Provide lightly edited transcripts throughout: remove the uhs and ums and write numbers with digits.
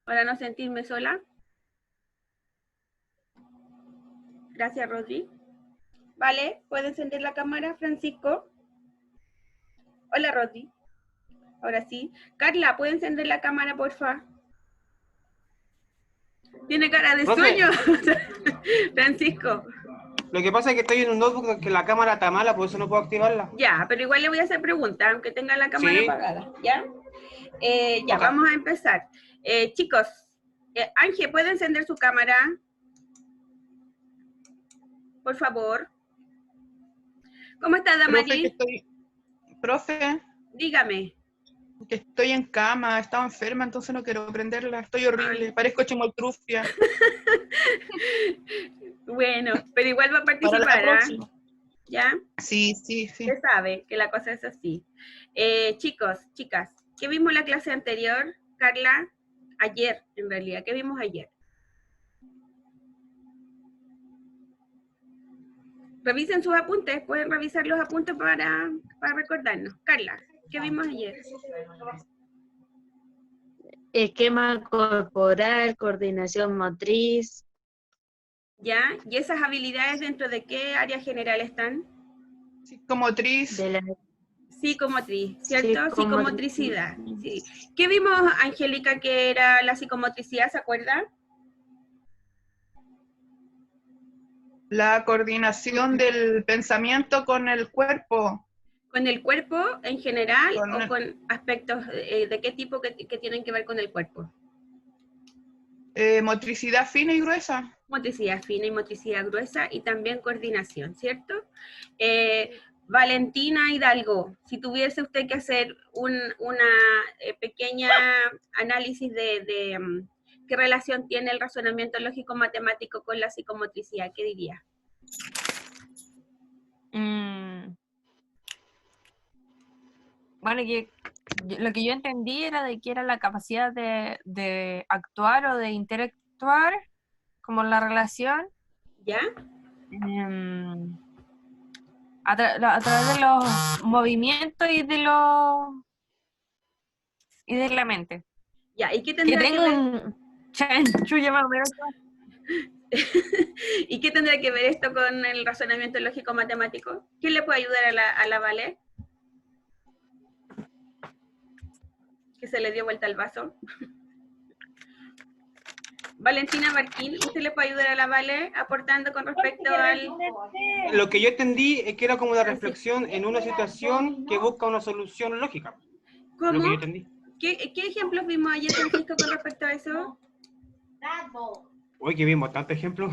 para no sentirme sola. Gracias, Rodri. Vale, ¿puede encender la cámara, Francisco? Hola, Rodri. Ahora sí. Carla, ¿puede encender la cámara, porfa? Tiene cara de Profe, sueño. Francisco. lo que pasa es que estoy en un notebook que la cámara está mala, por eso no puedo activarla. Ya, pero igual le voy a hacer preguntas, aunque tenga la cámara Sí, apagada. ¿Ya? Ya, ok. vamos a empezar. Chicos, Ángel, ¿puede encender su cámara? Por favor. ¿Cómo está, Profe, Damari? profe, Dígame. que estoy en cama, estaba enferma, entonces no quiero prenderla, estoy horrible, Ay. parezco chimoltrufia. Bueno, pero igual va a Para la participar, ¿ah? próxima. ¿Ya? Sí, sí, sí. Usted sabe que la cosa es así. Chicos, chicas, ¿qué vimos la clase anterior, Carla? Ayer, en realidad, ¿qué vimos ayer? Revisen sus apuntes, pueden revisar los apuntes para recordarnos. Carla, ¿qué vimos ayer? Esquema corporal, coordinación motriz. ¿Ya? ¿Y esas habilidades dentro de qué área general están? Psicomotriz, De la Psicomotriz, ¿cierto? psicomotricidad. Psicomotricidad. Sí. ¿Qué vimos, Angélica, que era la psicomotricidad, se acuerda? la coordinación del pensamiento con el cuerpo, ¿Con el cuerpo en general con o con aspectos de qué tipo que tienen que ver con el cuerpo? motricidad fina y gruesa. Motricidad fina y motricidad gruesa y también coordinación, ¿cierto? Valentina Hidalgo, si tuviese usted que hacer una pequeña análisis de qué relación tiene el razonamiento lógico-matemático con la psicomotricidad, ¿qué diría? Bueno, lo que yo entendí era de que era la capacidad de actuar o de interactuar, como la relación, ¿Ya? a través de los movimientos y de la mente. Ya, ¿y qué Que tendrá que tengo ver? un chanchullo más o menos. ¿Y qué tendrá que ver esto con el razonamiento lógico-matemático? ¿Quién le puede ayudar a la Vale? Que se le dio vuelta al vaso. Valentina Barquín, ¿usted le puede ayudar a la Vale aportando con respecto al... Lo que yo entendí es que era como una reflexión en una situación que busca una solución lógica. Lo que yo ¿Cómo? entendí. ¿Qué ejemplos vimos ayer, Francisco, con respecto a eso? Hoy que vimos tantos ejemplos.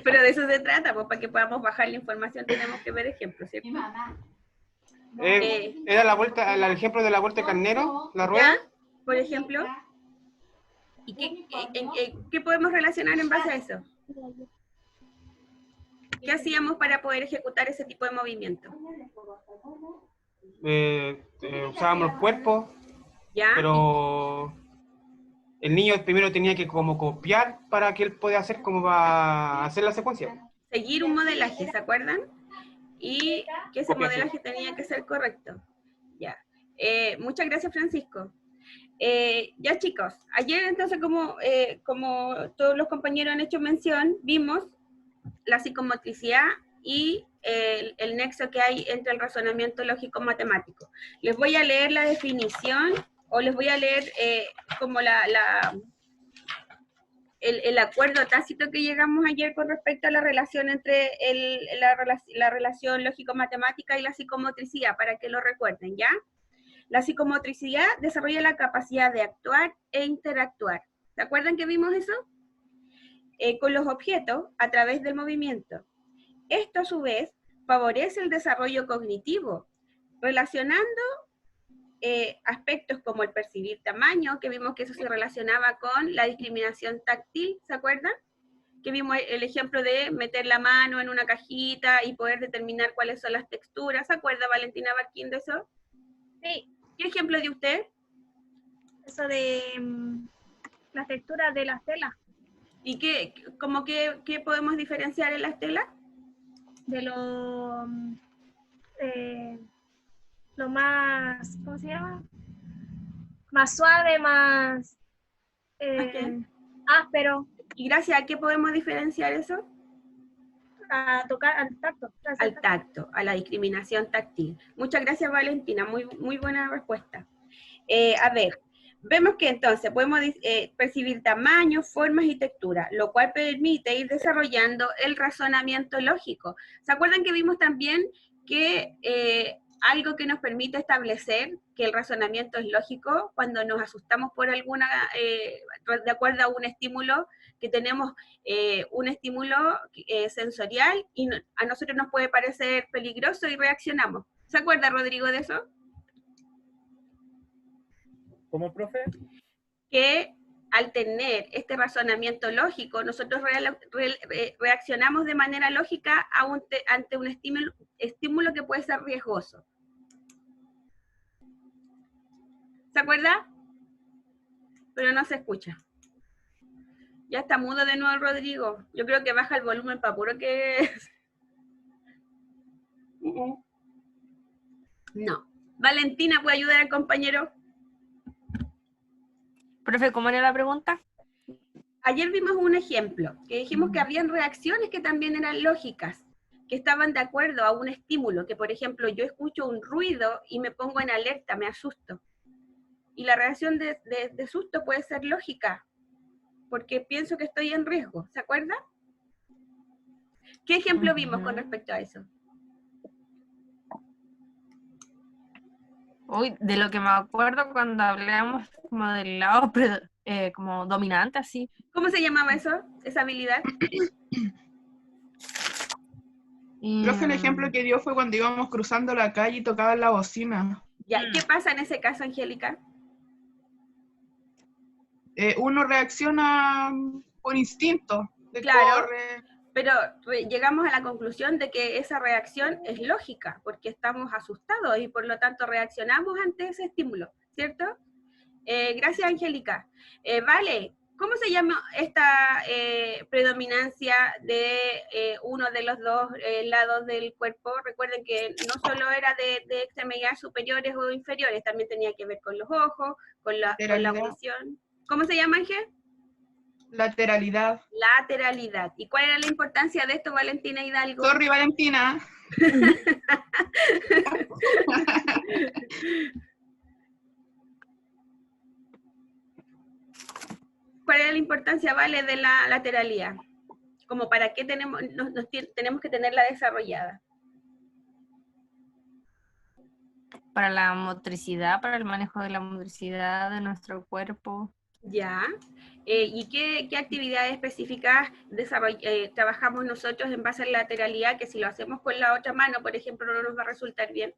Pero de eso se trata, pues para que podamos bajar la información tenemos que ver ejemplos, ¿cierto? Era la vuelta, el ejemplo de la vuelta de carnero, la rueda. ¿Ya? Por ejemplo. ¿Y qué podemos relacionar en base a eso? ¿Qué hacíamos para poder ejecutar ese tipo de movimiento? Usábamos los cuerpos, ¿Ya? pero el niño primero tenía que como copiar para que él pueda hacer como va a hacer la secuencia. Seguir un modelaje, ¿se acuerdan? Y que ese Copia, sí. modelaje tenía que ser correcto. Ya. Muchas gracias, Francisco. Ya, chicos, ayer entonces, como todos los compañeros han hecho mención, vimos la psicomotricidad y el nexo que hay entre el razonamiento lógico-matemático. Les voy a leer la definición o les voy a leer como el acuerdo tácito que llegamos ayer con respecto a la relación entre la relación lógico-matemática y la psicomotricidad, para que lo recuerden, ¿ya? La psicomotricidad desarrolla la capacidad de actuar e interactuar. ¿Se acuerdan que vimos eso? Con los objetos a través del movimiento. Esto, a su vez, favorece el desarrollo cognitivo, relacionando aspectos como el percibir tamaño, que vimos que eso se relacionaba con la discriminación táctil, ¿se acuerdan? Que vimos el ejemplo de meter la mano en una cajita y poder determinar cuáles son las texturas. ¿Se acuerda, Valentina Barquín, de eso? Sí, ¿Qué ejemplo dio usted? eso de las texturas de las telas, ¿Y qué podemos diferenciar en las telas? de lo más, ¿cómo se llama? Más suave, más Eh, pero ¿Y gracias a qué podemos diferenciar eso? a tocar al tacto. Al tacto, a la discriminación táctil. Muchas gracias, Valentina, muy buena respuesta. A ver, vemos que entonces podemos percibir tamaños, formas y texturas, lo cual permite ir desarrollando el razonamiento lógico. ¿Se acuerdan que vimos también que algo que nos permite establecer que el razonamiento es lógico cuando nos asustamos por alguna, de acuerdo a un estímulo, que tenemos un estímulo sensorial y a nosotros nos puede parecer peligroso y reaccionamos? ¿Se acuerda, Rodrigo, de eso? ¿Cómo, profe? Que al tener este razonamiento lógico, nosotros reaccionamos de manera lógica ante un estímulo que puede ser riesgoso. ¿Se acuerda? Pero no se escucha. Ya está mudo de nuevo Rodrigo. Yo creo que baja el volumen para puro que... No. Valentina, ¿puede ayudar al compañero? Profe, ¿cómo era la pregunta? Ayer vimos un ejemplo, que dijimos que habían reacciones que también eran lógicas, que estaban de acuerdo a un estímulo, que por ejemplo yo escucho un ruido y me pongo en alerta, me asusto. Y la reacción de susto puede ser lógica, porque pienso que estoy en riesgo, ¿se acuerda? ¿Qué ejemplo vimos con respecto a eso? Uy, de lo que me acuerdo cuando hablamos como del lado como dominante, así. ¿Cómo se llamaba eso, esa habilidad? Profe, el ejemplo que dio fue cuando íbamos cruzando la calle y tocaban la bocina. Ya, ¿qué pasa en ese caso, Angélica? Uno reacciona por instinto. Claro. Corre. Pero llegamos a la conclusión de que esa reacción es lógica, porque estamos asustados y por lo tanto reaccionamos ante ese estímulo, ¿cierto? Gracias, Angélica. Vale, ¿cómo se llama esta predominancia de uno de los dos lados del cuerpo? Recuerden que no solo era de extremidades superiores o inferiores, también tenía que ver con los ojos, con la audición. ¿Cómo se llama, Ángel? Lateralidad. Lateralidad. ¿Y cuál era la importancia de esto, Valentina Hidalgo? Sorry, Valentina. ¿Cuál era la importancia, Vale, de la lateralidad? Como para qué tenemos que tenerla desarrollada. Para la motricidad, para el manejo de la motricidad de nuestro cuerpo. Ya. ¿Y qué actividades específicas trabajamos nosotros en base a la lateralidad, que si lo hacemos con la otra mano, por ejemplo, no nos va a resultar bien?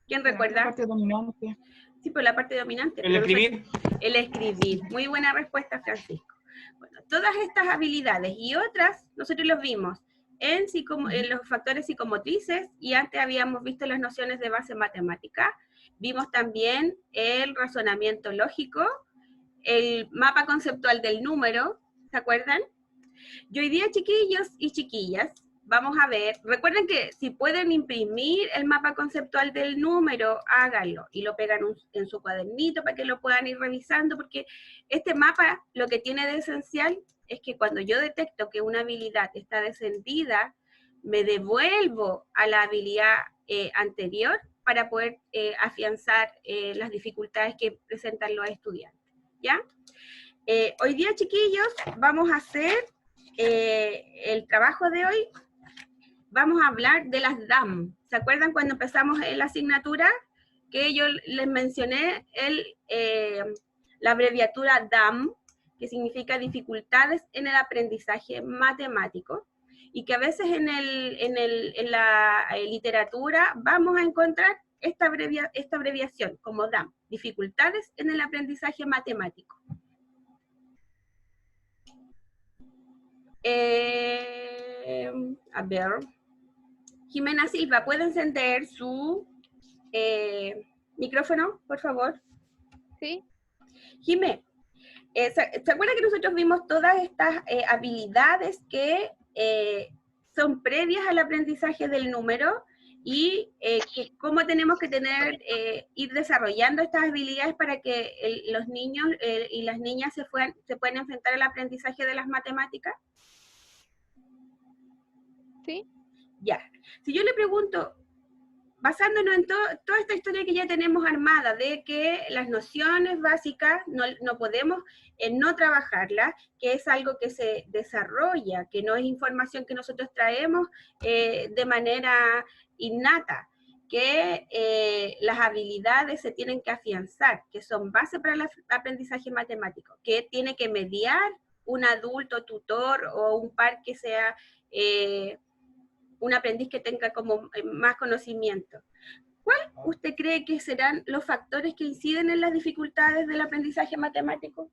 ¿Quién recuerda? La parte dominante. Sí, pues la parte dominante. El escribir. El escribir. Muy buena respuesta, Francisco. Bueno, todas estas habilidades y otras, nosotros los vimos en los factores psicomotrices, y antes habíamos visto las nociones de base matemática. Vimos también el razonamiento lógico, el mapa conceptual del número, ¿se acuerdan? Y hoy día, chiquillos y chiquillas, vamos a ver, recuerden que si pueden imprimir el mapa conceptual del número, háganlo, y lo pegan en su cuadernito para que lo puedan ir revisando, porque este mapa lo que tiene de esencial es que cuando yo detecto que una habilidad está descendida, me devuelvo a la habilidad anterior para poder afianzar las dificultades que presentan los estudiantes, ¿ya? Hoy día, chiquillos, vamos a hacer el trabajo de hoy. Vamos a hablar de las DAM. ¿Se acuerdan cuando empezamos en la asignatura? Que yo les mencioné la abreviatura DAM, que significa dificultades en el aprendizaje matemático, y que a veces en la literatura vamos a encontrar esta abreviación como DAM, dificultades en el aprendizaje matemático. A ver, Jimena Silva, ¿puede encender su micrófono, por favor? Sí. Jimé, ¿se acuerda que nosotros vimos todas estas habilidades que son previas al aprendizaje del número? y cómo tenemos que ir desarrollando estas habilidades para que los niños y las niñas se puedan enfrentar al aprendizaje de las matemáticas. Sí. Ya. Si yo le pregunto, basándonos en toda esta historia que ya tenemos armada, de que las nociones básicas no podemos no trabajarlas, que es algo que se desarrolla, que no es información que nosotros traemos de manera innata, que las habilidades se tienen que afianzar, que son base para el aprendizaje matemático, que tiene que mediar un adulto, tutor o un par que sea un aprendiz que tenga como más conocimiento. ¿Cuál usted cree que serán los factores que inciden en las dificultades del aprendizaje matemático?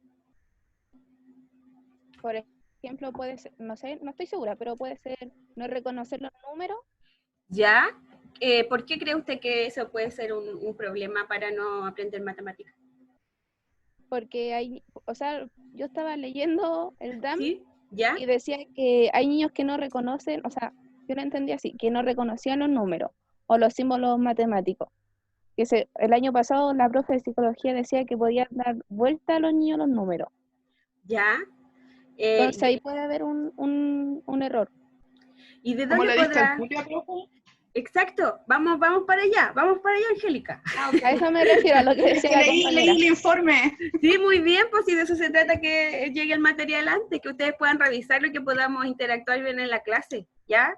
Por ejemplo, puede ser, no sé, no estoy segura, pero puede ser no reconocer los números. ¿Ya? ¿Por qué cree usted que eso puede ser un problema para no aprender matemáticas? Porque hay, o sea, yo estaba leyendo el DAM ¿Sí? ¿Ya? y decía que hay niños que no reconocen, o sea, yo lo entendí así, que no reconocían los números o los símbolos matemáticos. El año pasado la profe de psicología decía que podían dar vuelta a los niños los números. ¿Ya? Entonces ahí puede haber un error. ¿Y de ¿Cómo dónde le diste podrá? al Julia, profe? Exacto, vamos para allá, Angélica. A eso me refiero, a lo que decía la compañera. Leí el informe. Sí, muy bien, pues si de eso se trata, que llegue el material antes, que ustedes puedan revisarlo y que podamos interactuar bien en la clase, ¿ya?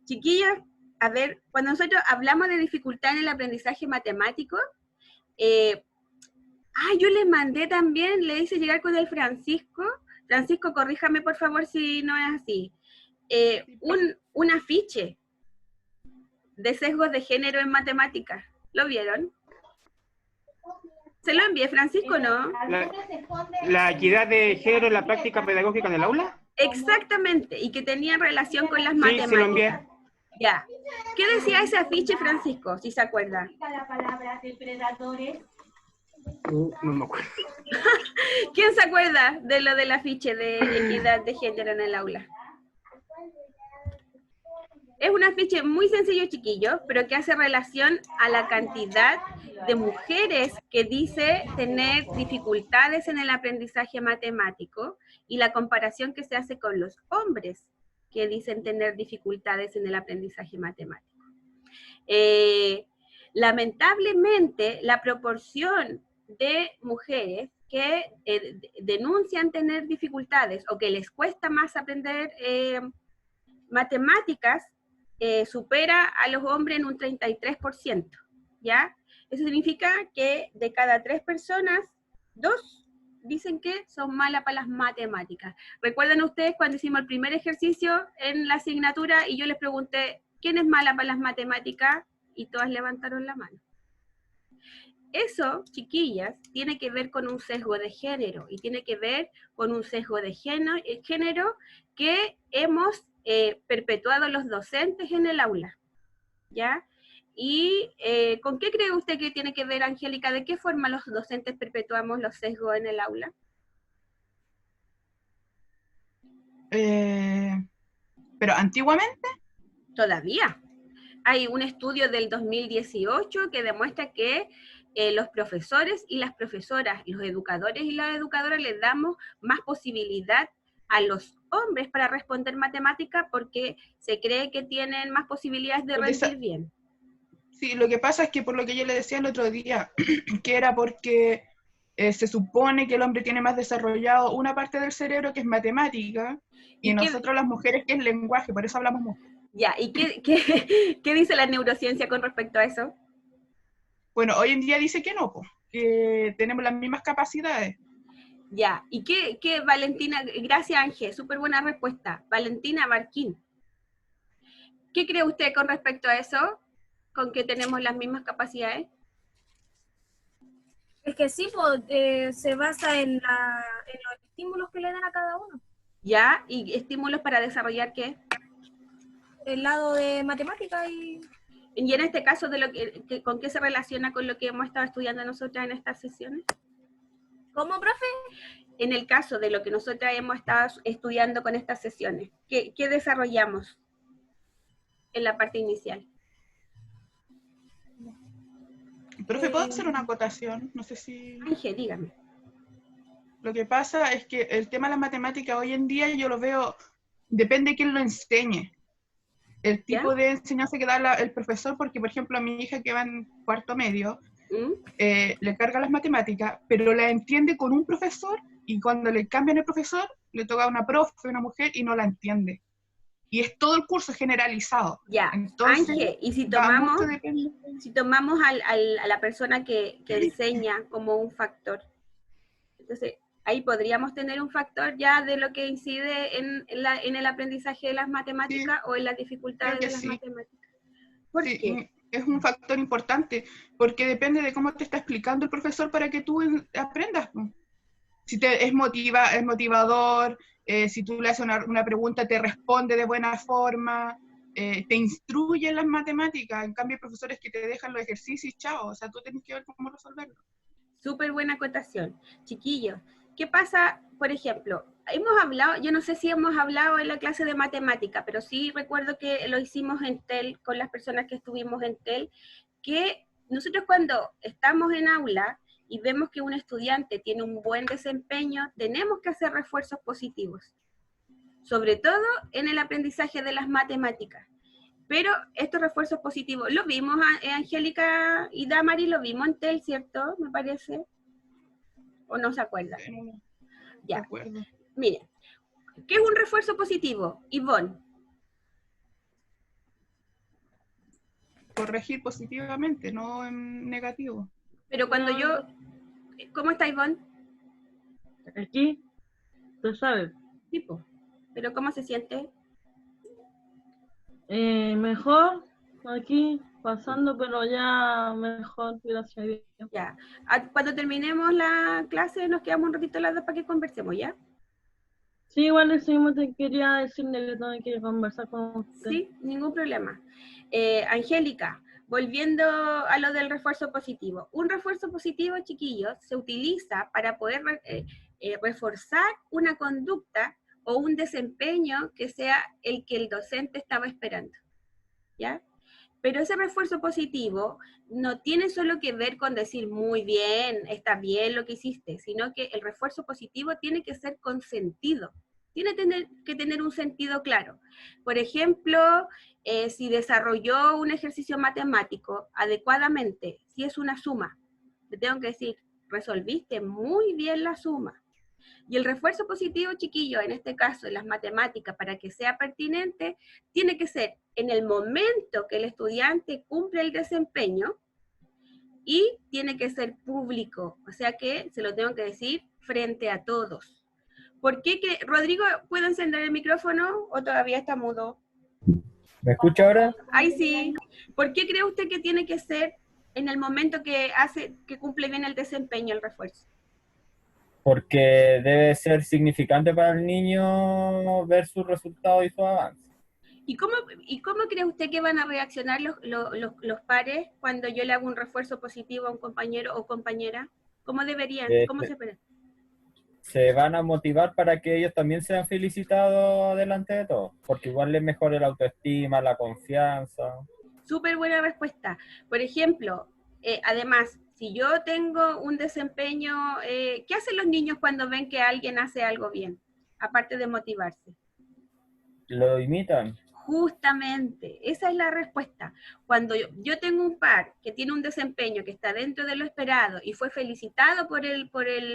Chiquillas, a ver, cuando nosotros hablamos de dificultad en el aprendizaje matemático, yo les mandé también, le hice llegar con el Francisco. Francisco, corríjame por favor si no es así. Un afiche de sesgos de género en matemáticas. ¿Lo vieron? ¿Se lo envié, Francisco, no? La equidad de género en la práctica pedagógica en el aula. Exactamente, y que tenía relación con las Sí, matemáticas. se lo envié. Ya. ¿Qué decía ese afiche, Francisco, si se acuerda? La palabra depredadores. No me acuerdo. ¿Quién se acuerda de lo del afiche de equidad de género en el aula? Es un afiche muy sencillo, chiquillos, pero que hace relación a la cantidad de mujeres que dice tener dificultades en el aprendizaje matemático y la comparación que se hace con los hombres que dicen tener dificultades en el aprendizaje matemático. Lamentablemente, la proporción de mujeres que denuncian tener dificultades o que les cuesta más aprender matemáticas supera a los hombres en un 33%, ¿ya? Eso significa que de cada 3 personas, 2 dicen que son malas para las matemáticas. ¿Recuerdan ustedes cuando hicimos el primer ejercicio en la asignatura y yo les pregunté, ¿quién es mala para las matemáticas? Y todas levantaron la mano. Eso, chiquillas, tiene que ver con un sesgo de género, y tiene que ver con un sesgo de género que hemos perpetuado los docentes en el aula, ¿ya? ¿Y con qué cree usted que tiene que ver, Angélica? ¿De qué forma los docentes perpetuamos los sesgos en el aula? Pero antiguamente. Todavía. Hay un estudio del 2018 que demuestra que los profesores y las profesoras, los educadores y las educadoras les damos más posibilidad a los hombres para responder matemática porque se cree que tienen más posibilidades de rendir bien. Sí, lo que pasa es que por lo que yo le decía el otro día, que era porque se supone que el hombre tiene más desarrollado una parte del cerebro que es matemática, y nosotros las mujeres que es lenguaje, por eso hablamos mucho. Ya, ¿y qué dice la neurociencia con respecto a eso? Bueno, hoy en día dice que no, que tenemos las mismas capacidades. Ya, ¿y qué Valentina? Gracias, Ángel, súper buena respuesta. Valentina Barquín. ¿Qué cree usted con respecto a eso? ¿Con que tenemos las mismas capacidades? Es que sí, se basa en los estímulos que le dan a cada uno. ¿Ya? ¿Y estímulos para desarrollar qué? El lado de matemática y en este caso, ¿con qué se relaciona con lo que hemos estado estudiando nosotras en estas sesiones? ¿Cómo, profe? En el caso de lo que nosotras hemos estado estudiando con estas sesiones, ¿qué desarrollamos? en la parte inicial. Profe, ¿puedo hacer una acotación? No sé si... Ángel, dígame. Lo que pasa es que el tema de las matemáticas hoy en día yo lo veo, depende de quién lo enseñe. El tipo ¿Ya? de enseñanza que da el profesor, porque por ejemplo a mi hija que va en cuarto medio, le carga las matemáticas, pero la entiende con un profesor, y cuando le cambian el profesor, le toca a una profe, una mujer, y no la entiende. Y es todo el curso generalizado. Ya, Entonces, Ángel, y si va tomamos, mucho depende. si tomamos a la persona que enseña como un factor, entonces ahí podríamos tener un factor ya de lo que incide en el aprendizaje de las matemáticas o en las dificultades Creo que de las sí. matemáticas. ¿Por Sí, qué? es un factor importante, porque depende de cómo te está explicando el profesor para que tú aprendas. Po. Si es motivador, si tú le haces una pregunta, te responde de buena forma, te instruye en las matemáticas. En cambio, hay profesores que te dejan los ejercicios y chao, o sea, tú tienes que ver cómo resolverlo. Súper buena acotación. Chiquillos, ¿qué pasa, por ejemplo? Hemos hablado, yo no sé si hemos hablado en la clase de matemática, pero sí recuerdo que lo hicimos en TEL, con las personas que estuvimos en TEL, que nosotros cuando estamos en aula y vemos que un estudiante tiene un buen desempeño, tenemos que hacer refuerzos positivos, sobre todo en el aprendizaje de las matemáticas. Pero estos refuerzos positivos, lo vimos, Angélica y Damari, lo vimos en TEL, ¿cierto? Me parece. ¿O no se acuerdan? No Ya. recuerdo. Miren, ¿qué es un refuerzo positivo? Ivonne. Corregir positivamente, no en negativo. Pero cuando yo... ¿Cómo está Ivonne? Aquí, tú sabes, Tipo. ¿Pero cómo se siente? mejor aquí, pasando, pero ya mejor, gracias a Dios. Ya. Cuando terminemos la clase nos quedamos un ratito las dos para que conversemos, ¿ya? Sí, igual eso mismo te quería decirle que tengo que conversar con usted. Sí, ningún problema. Angélica, volviendo a lo del refuerzo positivo. Un refuerzo positivo, chiquillos, se utiliza para poder reforzar una conducta o un desempeño que sea el que el docente estaba esperando, ¿ya? Pero ese refuerzo positivo no tiene solo que ver con decir muy bien, está bien lo que hiciste, sino que el refuerzo positivo tiene que ser con sentido, tiene que tener un sentido claro. Por ejemplo, si desarrolló un ejercicio matemático adecuadamente, si es una suma, le tengo que decir, resolviste muy bien la suma. Y el refuerzo positivo, chiquillo, en este caso, en las matemáticas, para que sea pertinente, tiene que ser en el momento que el estudiante cumple el desempeño y tiene que ser público, o sea que se lo tengo que decir frente a todos. ¿Por qué Rodrigo, puede encender el micrófono o todavía está mudo? ¿Me escucha ahora? Ahí sí. ¿Por qué cree usted que tiene que ser en el momento que cumple bien el desempeño el refuerzo? Porque debe ser significante para el niño ver sus resultados y su avance. ¿Y cómo cree usted que van a reaccionar los pares cuando yo le hago un refuerzo positivo a un compañero o compañera? ¿Cómo deberían? ¿Cómo se espera? Se van a motivar para que ellos también sean felicitados delante de todos, porque igual les mejora la autoestima, la confianza. Súper buena respuesta. Por ejemplo, además, si yo tengo un desempeño, ¿qué hacen los niños cuando ven que alguien hace algo bien? Aparte de motivarse. Lo imitan. Justamente, esa es la respuesta. Cuando yo tengo un par que tiene un desempeño que está dentro de lo esperado y fue felicitado por el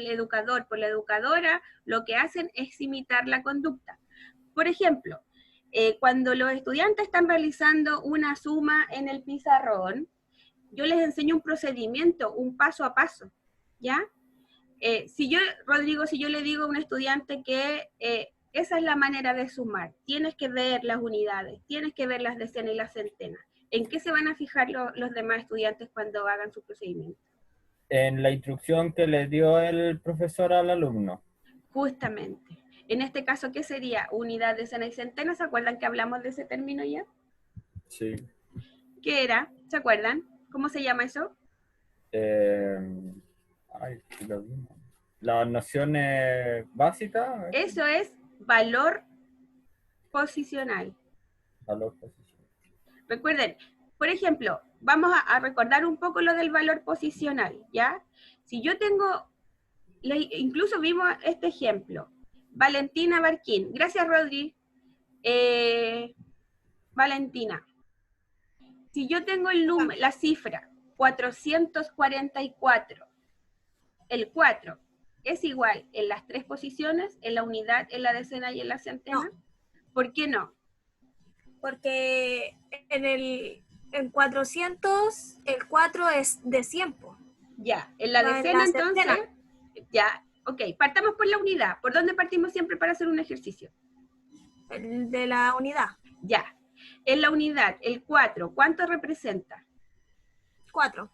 educador, por la educadora, lo que hacen es imitar la conducta. Por ejemplo, cuando los estudiantes están realizando una suma en el pizarrón, yo les enseño un procedimiento, un paso a paso, ¿ya? Rodrigo, si yo le digo a un estudiante que esa es la manera de sumar, tienes que ver las unidades, tienes que ver las decenas y las centenas, ¿en qué se van a fijar los demás estudiantes cuando hagan su procedimiento? En la instrucción que le dio el profesor al alumno. Justamente. En este caso, ¿qué sería? Unidad, decena y centena. ¿Se acuerdan que hablamos de ese término ya? Sí. ¿Qué era? ¿Se acuerdan? ¿Cómo se llama eso? Lo vimos. Las nociones básicas. Eso es valor posicional. Valor posicional. Recuerden, por ejemplo, vamos a recordar un poco lo del valor posicional, ¿ya? Si yo tengo, incluso vimos este ejemplo, Valentina Barquín. Gracias, Rodri. Valentina. Si yo tengo el número, la cifra 444, el 4 es igual en las 3 posiciones, en la unidad, en la decena y en la centena. No. ¿Por qué no? Porque en 400 el 4 es de 100. Ya, en la No, en decena la entonces, centena. ya, ok, partamos por la unidad. ¿Por dónde partimos siempre para hacer un ejercicio? El de la unidad. Ya, en la unidad, el 4, ¿cuánto representa? 4.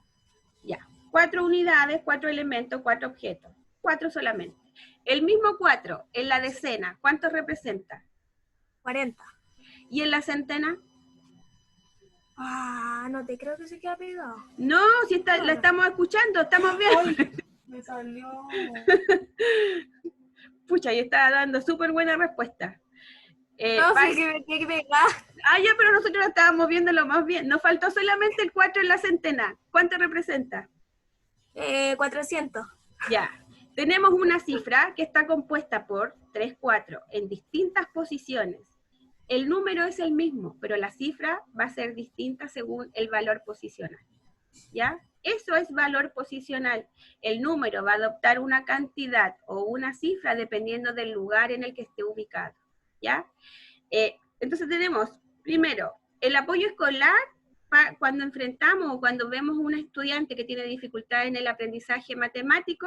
Ya, 4 unidades, 4 elementos, 4 objetos, 4 solamente. El mismo 4 en la decena, ¿cuánto representa? 40. ¿Y en la centena? Ah, no te creo que se queda pegado. No, si está, la estamos escuchando, estamos viendo. Me salió. Pucha, yo estaba dando súper buena respuesta. No, sí que me tiene que pegar. Ah, ya, pero nosotros la estábamos viendo lo más bien. Nos faltó solamente el 4 en la centena. ¿Cuánto representa? 400. Ya. Tenemos una cifra que está compuesta por 3, 4 en distintas posiciones. El número es el mismo, pero la cifra va a ser distinta según el valor posicional. ¿Ya? Eso es valor posicional. El número va a adoptar una cantidad o una cifra dependiendo del lugar en el que esté ubicado. ¿Ya? Entonces tenemos, primero, el apoyo escolar cuando enfrentamos o cuando vemos a un estudiante que tiene dificultad en el aprendizaje matemático.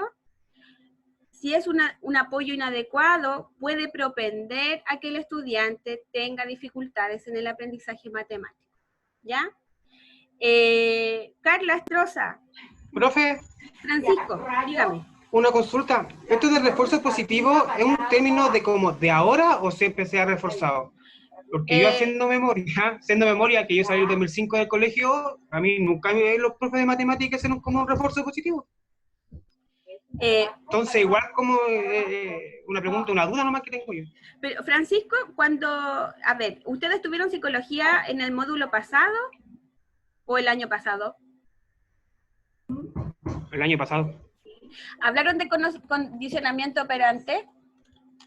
Si es un apoyo inadecuado, puede propender a que el estudiante tenga dificultades en el aprendizaje matemático. ¿Ya? Carla Estroza. Profe, Francisco, dígame. una consulta. ¿Esto de refuerzo positivo es un término de como de ahora o siempre se ha reforzado? Porque yo haciendo memoria, que yo salí en 2005 del colegio, a mí nunca los profes de matemáticas hicieron como un refuerzo positivo. Entonces, igual como una pregunta, una duda nomás que tengo yo. Pero Francisco, a ver, ¿ustedes tuvieron psicología en el módulo pasado o el año pasado? El año pasado. ¿Hablaron de condicionamiento operante?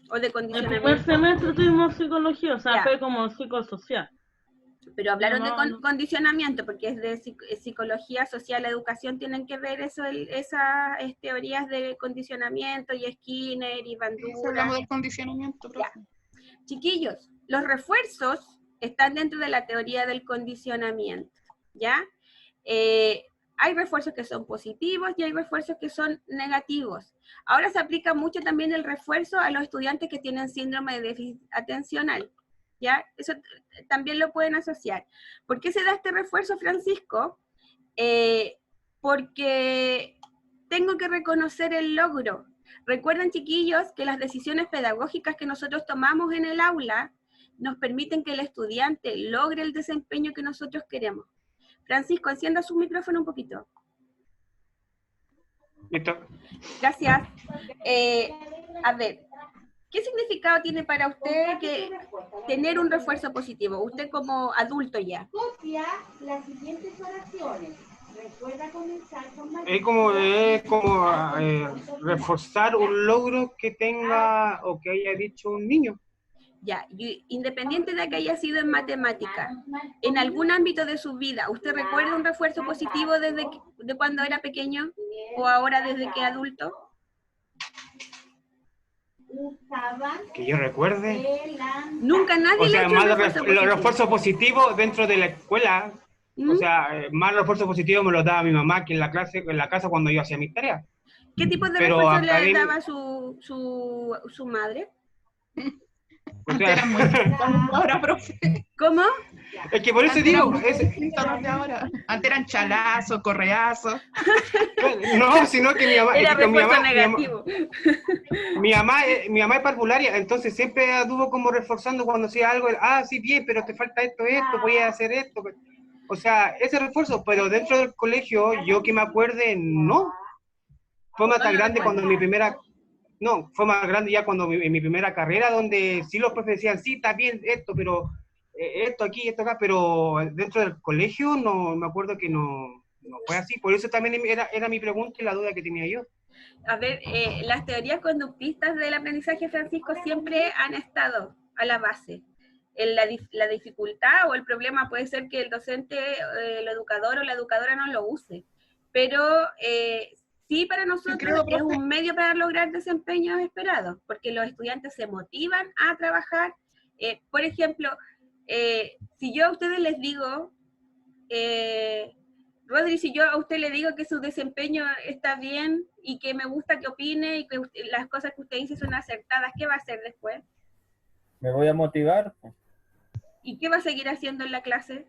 ¿O de El condicionamiento? primer semestre tuvimos psicología, o sea, Ya. fue como psicosocial. Pero hablaron No, de no. condicionamiento, porque es de psicología social, educación, tienen que ver esas teorías de condicionamiento, y Skinner, y Sí, Bandura. hablamos del condicionamiento, profe. Chiquillos, los refuerzos están dentro de la teoría del condicionamiento, ¿ya? Hay refuerzos que son positivos y hay refuerzos que son negativos. Ahora se aplica mucho también el refuerzo a los estudiantes que tienen síndrome de déficit atencional, ¿ya? Eso también lo pueden asociar. ¿Por qué se da este refuerzo, Francisco? Porque tengo que reconocer el logro. Recuerden, chiquillos, que las decisiones pedagógicas que nosotros tomamos en el aula nos permiten que el estudiante logre el desempeño que nosotros queremos. Francisco, encienda su micrófono un poquito. ¿Listo? Gracias. A ver, ¿qué significado tiene para usted tener un refuerzo positivo? Usted como adulto ya. Copia las siguientes oraciones. Recuerda comenzar con Es como reforzar un logro que tenga o que haya dicho un niño. Ya, independiente de que haya sido en matemática, en algún ámbito de su vida, ¿usted recuerda un refuerzo positivo de cuando era pequeño o ahora desde que es adulto? Que yo recuerde. Nunca nadie O le sea, ha hecho más un refuerzo los positivo. refuerzos positivos dentro de la escuela. O sea, más refuerzos positivos me los daba mi mamá que en la casa cuando yo hacía mis tareas. ¿Qué tipo de Pero refuerzo le académico- daba su madre? O Antes sea, eran muy distintos los de ahora, profe. ¿Cómo? es que por eso Antes digo, eran muy distintos los de ahora. Antes eran chalazos, correazos. no, sino que mi mamá, Era es que refuerzo negativo. mi mamá es parvularia, entonces siempre anduvo como reforzando cuando hacía algo, sí, bien, pero te falta esto, voy a hacer esto. O sea, ese refuerzo, pero dentro del colegio, yo que me acuerde, no. Fue más tan grande cuando fue más grande ya cuando en mi primera carrera, donde sí los profes decían, sí, está bien esto, pero esto aquí, esto acá, pero dentro del colegio no me acuerdo que no fue así. Por eso también era mi pregunta y la duda que tenía yo. A ver, las teorías conductistas del aprendizaje, Francisco, siempre han estado a la base. La dificultad o el problema puede ser que el docente, el educador o la educadora no lo use, pero sí para nosotros es un medio para lograr desempeños esperados, porque los estudiantes se motivan a trabajar. Por ejemplo, si yo a ustedes les digo, Rodri, si yo a usted le digo que su desempeño está bien y que me gusta que opine y que las cosas que usted dice son acertadas, ¿qué va a hacer después? Me voy a motivar. ¿Y qué va a seguir haciendo en la clase?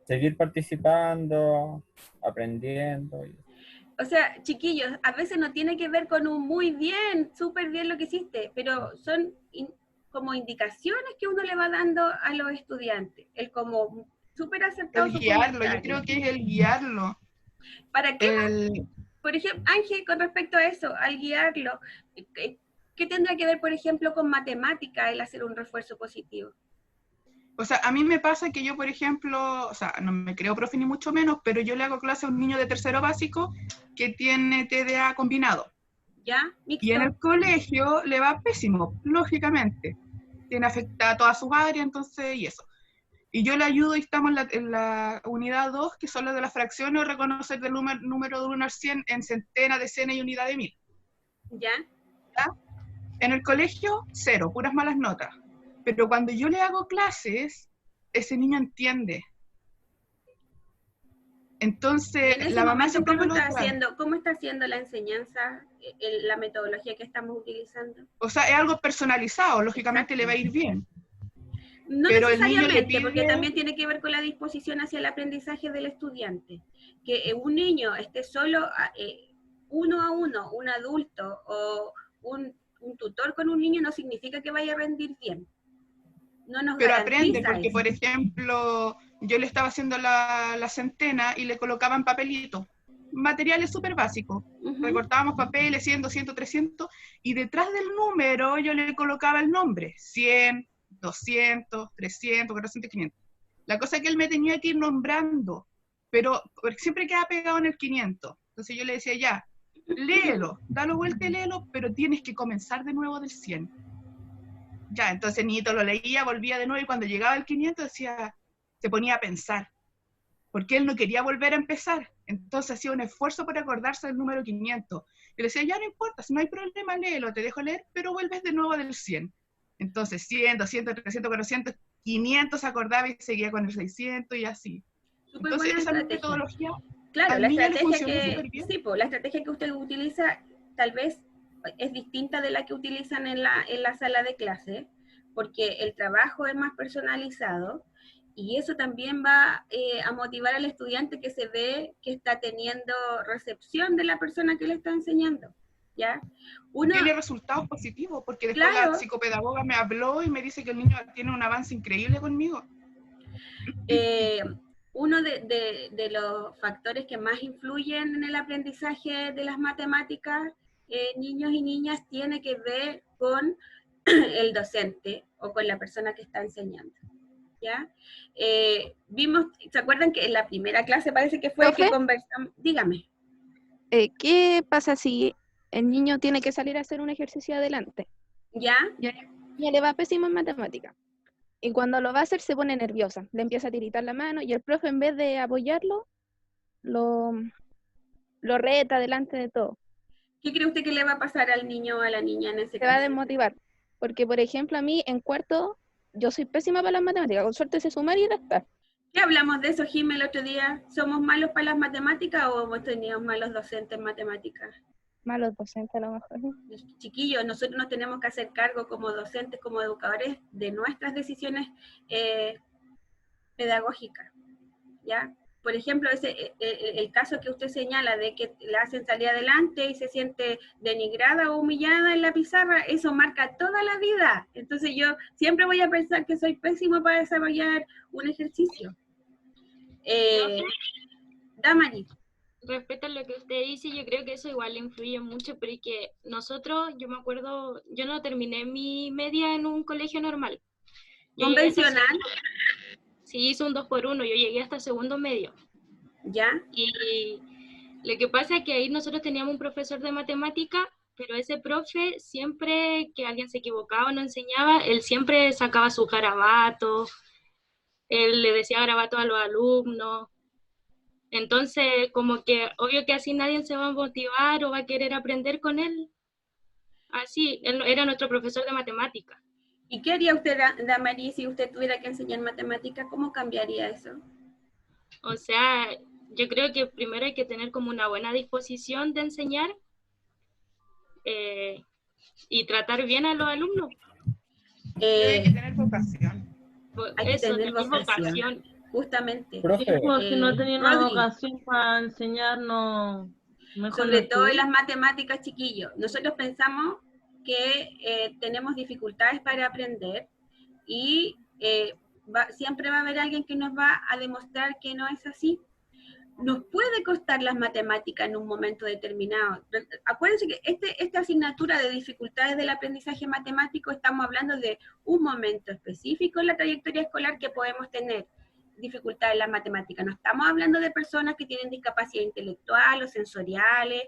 Seguir participando, aprendiendo. O sea, chiquillos, a veces no tiene que ver con un muy bien, súper bien lo que hiciste, pero son como indicaciones que uno le va dando a los estudiantes. El como súper acertado. El guiarlo, yo creo que es el guiarlo. ¿Para qué? Por ejemplo, Ángel, con respecto a eso, al guiarlo, ¿qué tendrá que ver, por ejemplo, con matemática el hacer un refuerzo positivo? O sea, a mí me pasa que yo, por ejemplo, o sea, no me creo profe ni mucho menos, pero yo le hago clase a un niño de tercero básico que tiene TDA combinado. ¿Ya? Mixto. Y en el colegio le va pésimo, lógicamente. Tiene afectada todas sus áreas, entonces, y eso. Y yo le ayudo y estamos en la unidad 2, que son las de las fracciones, o reconocer el número de 1 al 100 en centenas, decenas y unidad de 1000. ¿Ya? ¿Ya? En el colegio, 0, puras malas notas. Pero cuando yo le hago clases, ese niño entiende. Entonces, la mamá siempre ¿cómo está haciendo la enseñanza, la metodología que estamos utilizando? O sea, es algo personalizado, lógicamente. Exacto. Le va a ir bien. No pero necesariamente, el niño porque también tiene que ver con la disposición hacia el aprendizaje del estudiante. Que un niño esté solo, uno a uno, un adulto o un tutor con un niño no significa que vaya a rendir bien. No nos pero aprende, porque eso. por ejemplo, yo le estaba haciendo la centena y le colocaban papelitos, materiales súper básicos. Recortábamos papeles, 100, 200, 300, y detrás del número yo le colocaba el nombre, 100, 200, 300, 400, 500. La cosa es que él me tenía que ir nombrando, pero siempre queda pegado en el 500. Entonces yo le decía, ya, léelo, dalo vuelta y léelo, pero tienes que comenzar de nuevo del 100. Ya, entonces el niñito lo leía, volvía de nuevo, y cuando llegaba al 500 se ponía a pensar, porque él no quería volver a empezar. Entonces hacía un esfuerzo por acordarse del número 500. Y le decía, ya no importa, si no hay problema, léelo, te dejo leer, pero vuelves de nuevo del 100. Entonces 100, 200, 300, 400, 500 se acordaba y seguía con el 600 y así. Súper entonces buena esa estrategia. Metodología, claro, la estrategia que la estrategia que usted utiliza tal vez es distinta de la que utilizan en la sala de clase, porque el trabajo es más personalizado y eso también va a motivar al estudiante que se ve que está teniendo recepción de la persona que le está enseñando. ¿Ya? Tiene resultados positivos, porque después la psicopedagoga me habló y me dice que el niño tiene un avance increíble conmigo. Uno de los factores que más influyen en el aprendizaje de las matemáticas, niños y niñas, tiene que ver con el docente o con la persona que está enseñando. ¿Ya? Vimos, ¿se acuerdan que en la primera clase parece que fue que conversamos? Dígame. ¿Qué pasa si el niño tiene que salir a hacer un ejercicio adelante? ¿Ya? Y le va pésimo en matemática. Y cuando lo va a hacer se pone nerviosa, le empieza a tiritar la mano y el profe, en vez de apoyarlo, lo reta delante de todo. ¿Qué cree usted que le va a pasar al niño o a la niña en ese caso? Se va a desmotivar. Porque, por ejemplo, a mí en cuarto, yo soy pésima para las matemáticas, con suerte sé sumar y restar. ¿Qué hablamos de eso, Jimé, el otro día? ¿Somos malos para las matemáticas o hemos tenido malos docentes en matemáticas? Malos docentes a lo mejor. Chiquillos, nosotros nos tenemos que hacer cargo como docentes, como educadores, de nuestras decisiones pedagógicas, ¿ya? Por ejemplo, el caso que usted señala de que la hacen salir adelante y se siente denigrada o humillada en la pizarra, eso marca toda la vida. Entonces yo siempre voy a pensar que soy pésimo para desarrollar un ejercicio. Damari. Respecto a lo que usted dice, yo creo que eso igual influye mucho, porque nosotros, yo me acuerdo, yo no terminé mi media en un colegio normal. ¿Convencional? Sí, hice un 2x1, yo llegué hasta segundo medio. ¿Ya? Y lo que pasa es que ahí nosotros teníamos un profesor de matemática, pero ese profe siempre que alguien se equivocaba o no enseñaba, él siempre sacaba sus garabatos, él le decía garabatos a los alumnos. Entonces, como que obvio que así nadie se va a motivar o va a querer aprender con él. Así, él era nuestro profesor de matemática. ¿Y qué haría usted, Damaris, si usted tuviera que enseñar matemática? ¿Cómo cambiaría eso? O sea, yo creo que primero hay que tener como una buena disposición de enseñar y tratar bien a los alumnos. Hay que tener vocación. Hay que Eso, tener vocación. Justamente. Sí, pues, si no tenía una Rodri, vocación para enseñar, no... mejor sobre no todo en estudiar. las matemáticas, chiquillos. Nosotros pensamos que tenemos dificultades para aprender y siempre va a haber alguien que nos va a demostrar que no es así. Nos puede costar las matemáticas en un momento determinado. Acuérdense que esta asignatura de dificultades del aprendizaje matemático, estamos hablando de un momento específico en la trayectoria escolar que podemos tener dificultades en las matemáticas. No estamos hablando de personas que tienen discapacidad intelectual o sensoriales.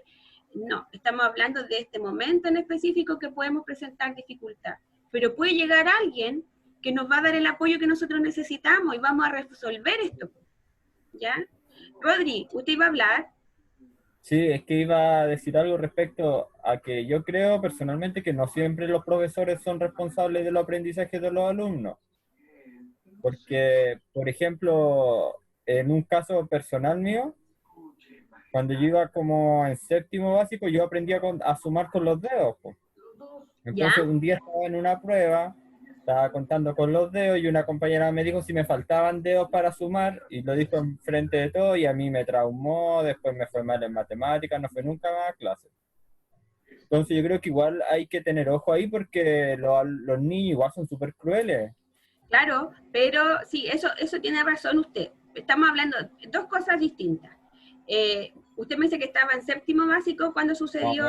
No, estamos hablando de este momento en específico que podemos presentar dificultad. Pero puede llegar alguien que nos va a dar el apoyo que nosotros necesitamos y vamos a resolver esto. ¿Ya? Rodri, ¿usted iba a hablar? Sí, es que iba a decir algo respecto a que yo creo personalmente que no siempre los profesores son responsables de los aprendizajes de los alumnos. Porque, por ejemplo, en un caso personal mío, cuando yo iba como en séptimo básico, yo aprendía a sumar con los dedos, pues. Entonces un día estaba en una prueba, estaba contando con los dedos y una compañera me dijo si me faltaban dedos para sumar y lo dijo en frente de todo y a mí me traumó, después me fue mal en matemáticas, no fue nunca más a clase. Entonces yo creo que igual hay que tener ojo ahí porque los niños igual son súper crueles. Claro, pero sí, eso tiene razón usted. Estamos hablando de dos cosas distintas. Usted me dice que estaba en séptimo básico cuando sucedió,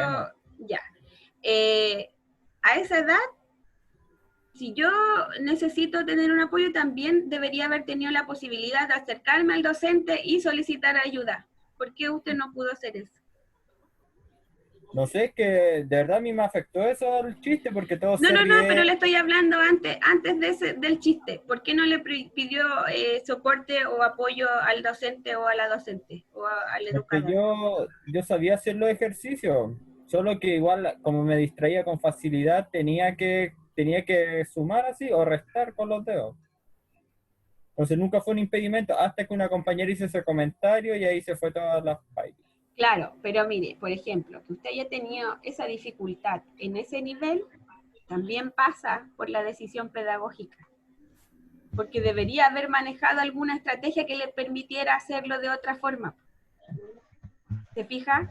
ya. A esa edad, si yo necesito tener un apoyo, también debería haber tenido la posibilidad de acercarme al docente y solicitar ayuda. ¿Por qué usted no pudo hacer eso? No sé, que de verdad a mí me afectó eso el chiste porque todos No, pero le estoy hablando antes del chiste. ¿Por qué no le pidió soporte o apoyo al docente o a la docente o al educador? Porque yo sabía hacer los ejercicios, solo que igual como me distraía con facilidad tenía que sumar así o restar con los dedos. Entonces nunca fue un impedimento hasta que una compañera hizo ese comentario y ahí se fue todas las bailas. Claro, pero mire, por ejemplo, que usted haya tenido esa dificultad en ese nivel, también pasa por la decisión pedagógica. Porque debería haber manejado alguna estrategia que le permitiera hacerlo de otra forma. ¿Se fija?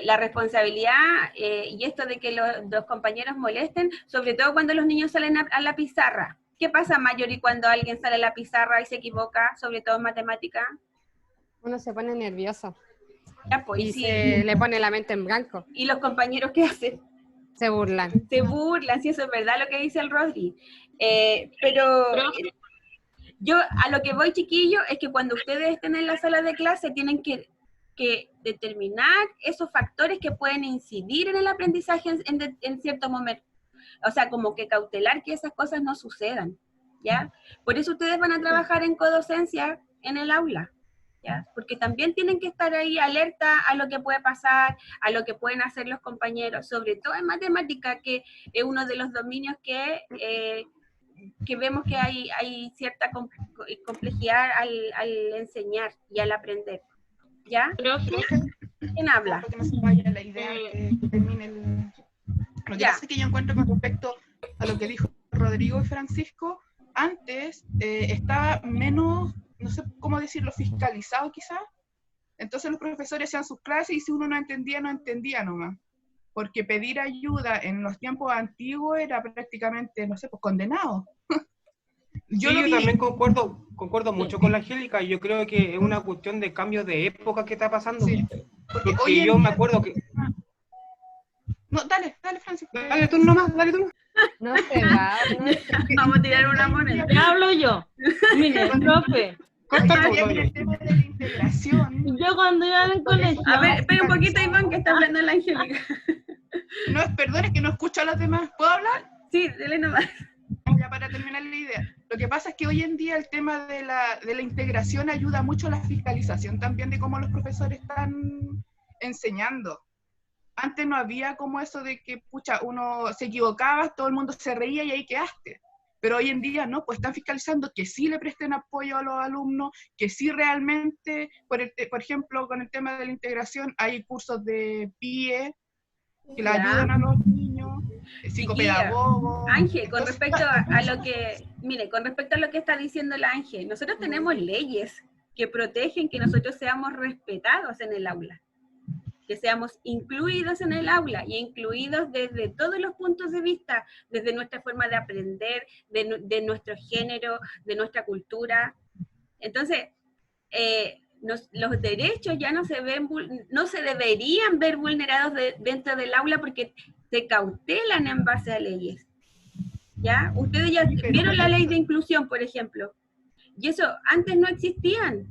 La responsabilidad y esto de que los compañeros molesten, sobre todo cuando los niños salen a la pizarra. ¿Qué pasa, Mayori, cuando alguien sale a la pizarra y se equivoca, sobre todo en matemática? Uno se pone nervioso. Ya, pues, y se le pone la mente en blanco. ¿Y los compañeros qué hacen? Se burlan. Se burlan, sí, eso es verdad lo que dice el Rodri. Pero yo a lo que voy, chiquillos, es que cuando ustedes estén en la sala de clase tienen que determinar esos factores que pueden incidir en el aprendizaje en cierto momento. O sea, como que cautelar que esas cosas no sucedan, ¿ya? Por eso ustedes van a trabajar en codocencia en el aula, ¿ya? Porque también tienen que estar ahí alerta a lo que puede pasar, a lo que pueden hacer los compañeros, sobre todo en matemática, que es uno de los dominios que vemos que hay cierta complejidad al enseñar y al aprender, ¿ya? ¿Quién habla? Que no se vaya la idea que termine Lo que pasa es que yo encuentro con respecto a lo que dijo Rodrigo y Francisco, antes estaba menos, no sé cómo decirlo, fiscalizado quizás. Entonces los profesores hacían sus clases y si uno no entendía nomás. Porque pedir ayuda en los tiempos antiguos era prácticamente, no sé, pues condenado. Yo también concuerdo mucho con la Angélica. Yo creo que es una cuestión de cambio de época que está pasando. Sí. Porque yo me acuerdo que... No, dale, Francisco. Dale tú nomás. No se va, no se Vamos a tirar una moneda. Ya hablo yo. Mire, profe, Corta tú, Había Toño. el tema de la integración. yo cuando iba al colegio, A ver, espera un poquito, Iván, que está hablando la Angélica. No, perdón, es que no escucho a los demás. ¿Puedo hablar? Sí, dele nomás. Ya para terminar la idea. Lo que pasa es que hoy en día el tema de la integración ayuda mucho a la fiscalización también de cómo los profesores están enseñando. Antes no había como eso de que, pucha, uno se equivocaba, todo el mundo se reía y ahí quedaste. Pero hoy en día no, pues están fiscalizando que sí le presten apoyo a los alumnos, que sí realmente, por ejemplo, con el tema de la integración, hay cursos de PIE que le ayudan a los niños, psicopedagogos. Ángel, con respecto a lo que, mire, con respecto a lo que está diciendo la Ángel, nosotros tenemos leyes que protegen que nosotros seamos respetados en el aula, que seamos incluidos en el aula y incluidos desde todos los puntos de vista, desde nuestra forma de aprender, de nuestro género, de nuestra cultura. Entonces, los derechos ya no se deberían ver vulnerados dentro del aula porque se cautelan en base a leyes. ¿Ya? Ustedes ya vieron la ley de inclusión, por ejemplo, y eso antes no existían.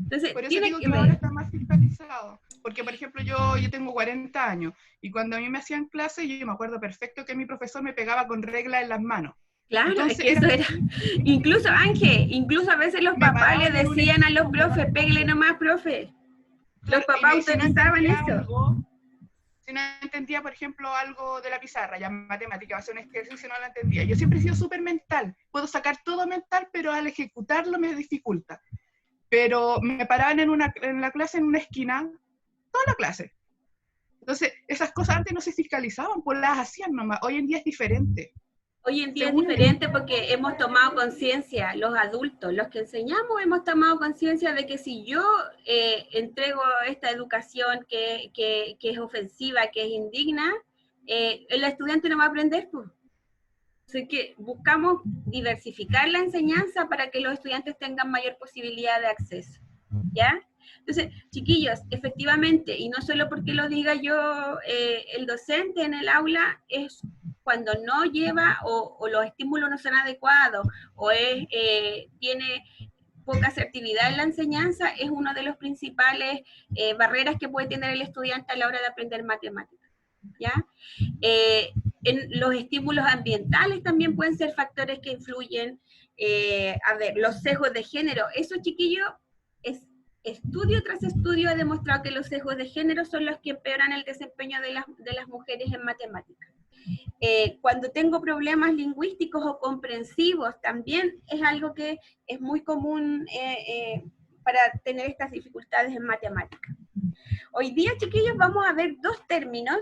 Entonces, Por eso tiene digo que que ver. ahora está más fiscalizado. Porque, por ejemplo, yo tengo 40 años y cuando a mí me hacían clases, yo me acuerdo perfecto que mi profesor me pegaba con regla en las manos. Claro, Entonces, es que eso era. Incluso, Ángel, incluso a veces los papás le decían a los profes, péguele nomás, profe. Los papás autorizaban eso. Si no entendía, por ejemplo, algo de la pizarra, ya matemática, va a ser un ejercicio, no lo entendía. Yo siempre he sido súper mental. Puedo sacar todo mental, pero al ejecutarlo me dificulta. Pero me paraban en la clase en una esquina, toda la clase. Entonces, esas cosas antes no se fiscalizaban, pues las hacían nomás. Hoy en día es diferente. Hoy en día es diferente porque hemos tomado conciencia, los adultos, los que enseñamos, hemos tomado conciencia de que si yo entrego esta educación que es ofensiva, que es indigna, el estudiante no va a aprender, pues. Así que buscamos diversificar la enseñanza para que los estudiantes tengan mayor posibilidad de acceso, ¿ya? Entonces, chiquillos, efectivamente, y no solo porque lo diga yo, el docente en el aula es cuando no lleva o los estímulos no son adecuados o tiene poca asertividad en la enseñanza, es una de las principales barreras que puede tener el estudiante a la hora de aprender matemáticas, ¿ya? En los estímulos ambientales también pueden ser factores que influyen. A ver, los sesgos de género, eso, chiquillos, estudio tras estudio ha demostrado que los sesgos de género son los que empeoran el desempeño de las mujeres en matemáticas. Cuando tengo problemas lingüísticos o comprensivos, también es algo que es muy común para tener estas dificultades en matemáticas. Hoy día, chiquillos, vamos a ver dos términos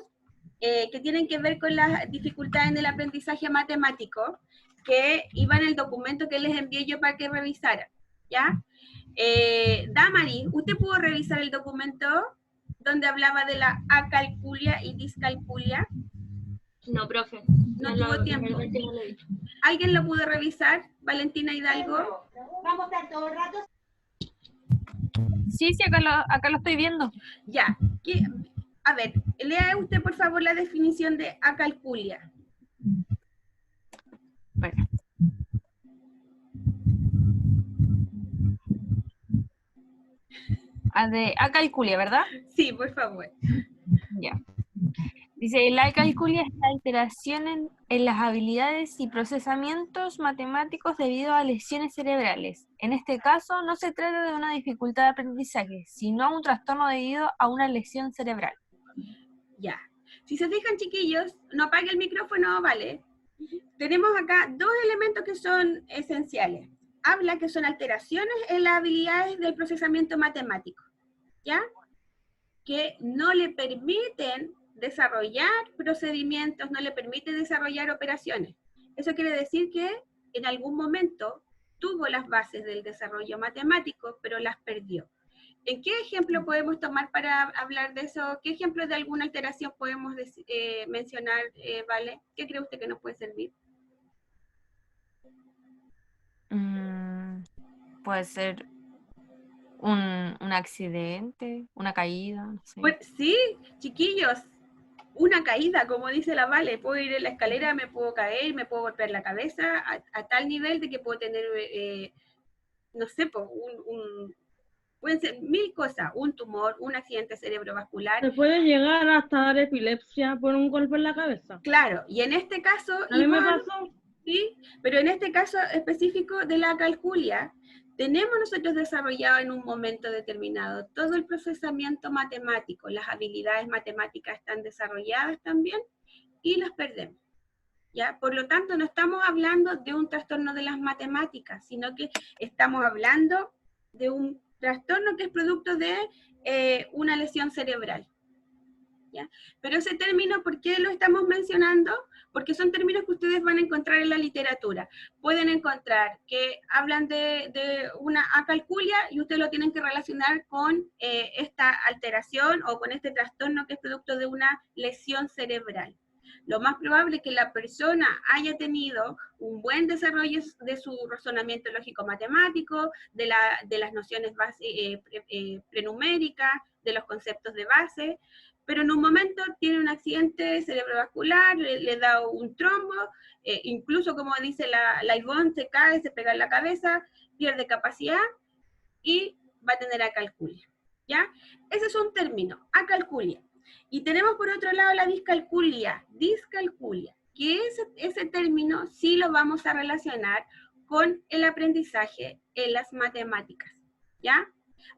que tienen que ver con las dificultades en el aprendizaje matemático, que iba en el documento que les envié yo para que revisaran, ¿ya? Damari, ¿usted pudo revisar el documento donde hablaba de la acalculia y discalculia? No, profe. No tuvo tiempo. ¿Alguien lo pudo revisar? Valentina Hidalgo. Vamos a estar todo el rato. Sí, acá lo estoy viendo. Ya. A ver, lea usted por favor la definición de acalculia. Bueno. De acalculia, ¿verdad? Sí, por favor. Ya. Dice, la acalculia es la alteración en las habilidades y procesamientos matemáticos debido a lesiones cerebrales. En este caso, no se trata de una dificultad de aprendizaje, sino un trastorno debido a una lesión cerebral. Ya. Si se fijan, chiquillos, no apague el micrófono, ¿vale? Tenemos acá dos elementos que son esenciales. Habla que son alteraciones en las habilidades del procesamiento matemático, ¿ya? Que no le permiten desarrollar procedimientos, no le permite desarrollar operaciones. Eso quiere decir que en algún momento tuvo las bases del desarrollo matemático, pero las perdió. ¿En qué ejemplo podemos tomar para hablar de eso? ¿Qué ejemplos de alguna alteración podemos mencionar, Vale? ¿Qué cree usted que nos puede servir? Puede ser un accidente, una caída, no sé. Pues, sí, chiquillos, una caída, como dice la Vale, puedo ir en la escalera, me puedo caer, me puedo golpear la cabeza a tal nivel de que puedo tener, no sé, pues, pueden ser mil cosas, un tumor, un accidente cerebrovascular. Se puede llegar hasta dar epilepsia por un golpe en la cabeza. Claro, y en este caso, A mí me pasó. Sí, pero en este caso específico de la acalculia, tenemos nosotros desarrollado en un momento determinado todo el procesamiento matemático, las habilidades matemáticas están desarrolladas también y las perdemos. ¿Ya? Por lo tanto, no estamos hablando de un trastorno de las matemáticas, sino que estamos hablando de un trastorno que es producto de una lesión cerebral. ¿Ya? Pero ese término, ¿por qué lo estamos mencionando? Porque son términos que ustedes van a encontrar en la literatura. Pueden encontrar que hablan de una acalculia y ustedes lo tienen que relacionar con esta alteración o con este trastorno que es producto de una lesión cerebral. Lo más probable es que la persona haya tenido un buen desarrollo de su razonamiento lógico-matemático, de las nociones prenuméricas, de los conceptos de base, pero en un momento tiene un accidente cerebrovascular, le da un trombo, incluso como dice la Ivonne, se cae, se pega en la cabeza, pierde capacidad y va a tener acalculia, ¿ya? Ese es un término, acalculia. Y tenemos por otro lado la discalculia, que ese término sí lo vamos a relacionar con el aprendizaje en las matemáticas, ¿ya?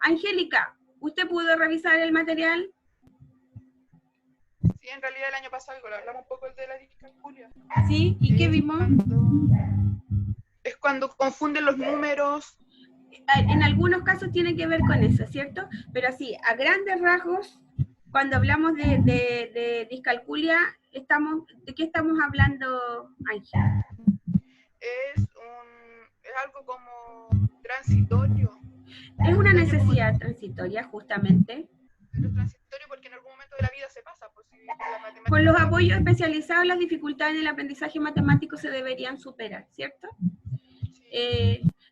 Angélica, ¿usted pudo revisar el material? Sí, en realidad el año pasado hablamos un poco de la discalculia. Sí, ¿y qué vimos? Es cuando confunden los números. En algunos casos tiene que ver con eso, ¿cierto? Pero sí, a grandes rasgos, cuando hablamos de discalculia, ¿de qué estamos hablando, Ángel? Es algo como transitorio. Es una necesidad transitoria, justamente. Pero es transitorio porque en algún momento de la vida se pasa. Con los apoyos especializados, las dificultades del aprendizaje matemático se deberían superar, ¿cierto?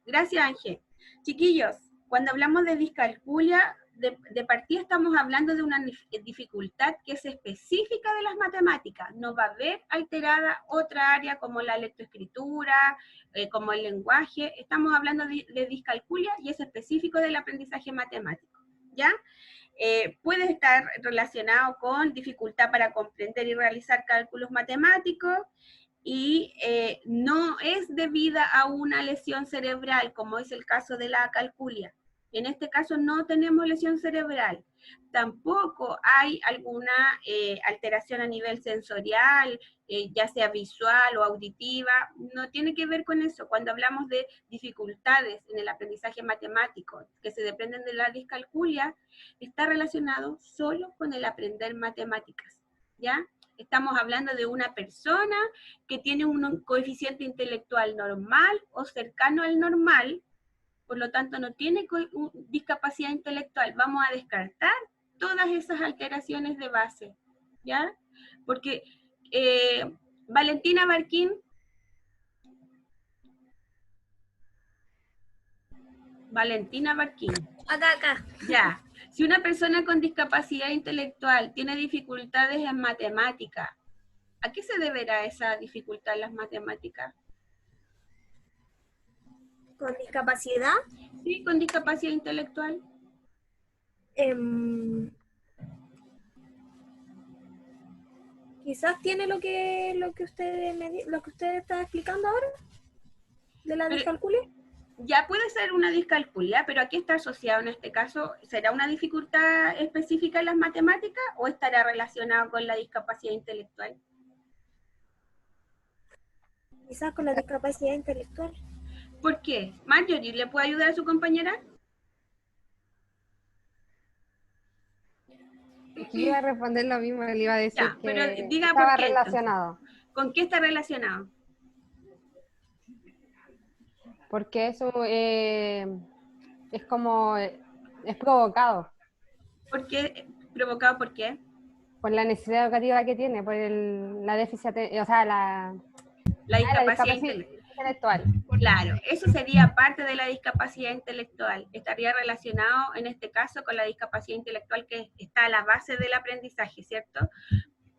Gracias, Ángel. Chiquillos, cuando hablamos de discalculia, de partida estamos hablando de una dificultad que es específica de las matemáticas. No va a haber alterada otra área como la lectoescritura, como el lenguaje. Estamos hablando de discalculia y es específico del aprendizaje matemático, ¿ya? Puede estar relacionado con dificultad para comprender y realizar cálculos matemáticos y no es debida a una lesión cerebral, como es el caso de la acalculia. En este caso no tenemos lesión cerebral. Tampoco hay alguna alteración a nivel sensorial, ya sea visual o auditiva. No tiene que ver con eso. Cuando hablamos de dificultades en el aprendizaje matemático que se desprenden de la discalculia, está relacionado solo con el aprender matemáticas, ¿ya? Estamos hablando de una persona que tiene un coeficiente intelectual normal o cercano al normal, por lo tanto no tiene discapacidad intelectual. Vamos a descartar todas esas alteraciones de base, ¿ya? Porque Valentina Barquín, Acá. Ya. Si una persona con discapacidad intelectual tiene dificultades en matemática, ¿a qué se deberá esa dificultad en las matemáticas? ¿Con discapacidad? Sí, con discapacidad intelectual. Quizás tiene lo que usted está explicando ahora, de la discalculia. Ya puede ser una discalculia, pero ¿a qué está asociado en este caso? ¿Será una dificultad específica en las matemáticas o estará relacionado con la discapacidad intelectual? Quizás con la discapacidad intelectual. ¿Por qué? Marjorie, ¿le puede ayudar a su compañera? Iba a responder lo mismo, le iba a decir Ya, que pero diga estaba por qué, relacionado. ¿Con qué está relacionado? Porque eso es como, es provocado. ¿Por qué? ¿Provocado por qué? Por la necesidad educativa que tiene, por la déficit, o sea, la discapacidad intelectual. Claro, eso sería parte de la discapacidad intelectual. Estaría relacionado en este caso con la discapacidad intelectual que está a la base del aprendizaje, ¿cierto?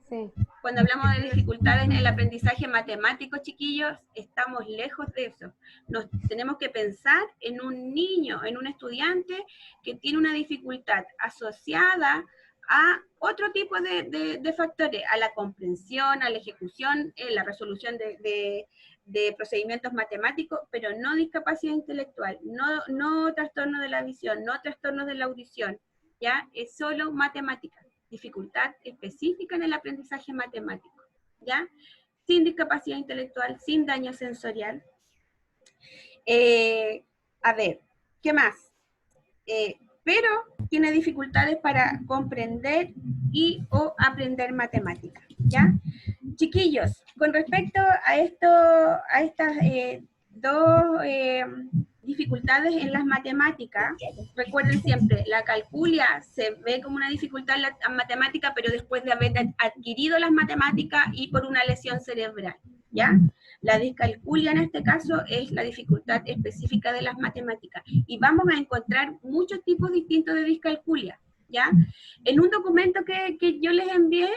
Sí. Cuando hablamos de dificultades en el aprendizaje matemático, chiquillos, estamos lejos de eso. Nos tenemos que pensar en un niño, en un estudiante que tiene una dificultad asociada a otro tipo de factores, a la comprensión, a la ejecución, la resolución de procedimientos matemáticos, pero no discapacidad intelectual, no trastorno de la visión, no trastorno de la audición, ¿ya? Es solo matemática. Dificultad específica en el aprendizaje matemático, ¿ya? Sin discapacidad intelectual, sin daño sensorial. A ver, ¿qué más? Pero tiene dificultades para comprender y o aprender matemáticas, ¿ya? Chiquillos, con respecto a estas dos dificultades en las matemáticas, recuerden siempre, la calculia se ve como una dificultad en la matemática, pero después de haber adquirido las matemáticas y por una lesión cerebral, ¿ya? La discalculia en este caso es la dificultad específica de las matemáticas, y vamos a encontrar muchos tipos distintos de discalculia, ¿ya? En un documento que yo les envié,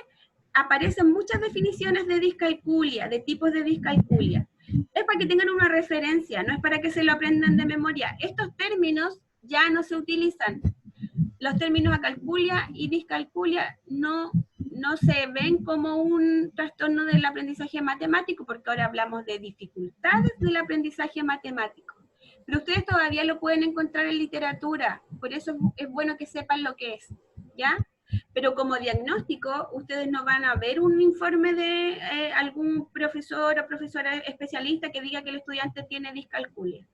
aparecen muchas definiciones de discalculia, de tipos de discalculia. Es para que tengan una referencia, no es para que se lo aprendan de memoria. Estos términos ya no se utilizan. Los términos acalculia y discalculia no se ven como un trastorno del aprendizaje matemático, porque ahora hablamos de dificultades del aprendizaje matemático. Pero ustedes todavía lo pueden encontrar en literatura, por eso es bueno que sepan lo que es, ¿ya? Pero como diagnóstico, ustedes no van a ver un informe de algún profesor o profesora especialista que diga que el estudiante tiene discalculia,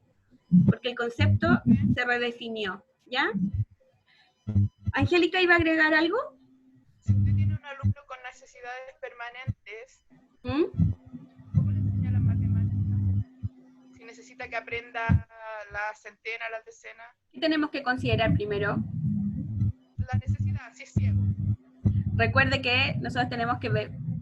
porque el concepto se redefinió, ¿ya? Angélica, ¿iba a agregar algo? Si usted tiene un alumno con necesidades permanentes, ¿cómo le enseña las matemáticas? Si necesita que aprenda la centena, la decena. ¿Qué tenemos que considerar primero? La necesidad, si es ciego. Recuerde que nosotros tenemos que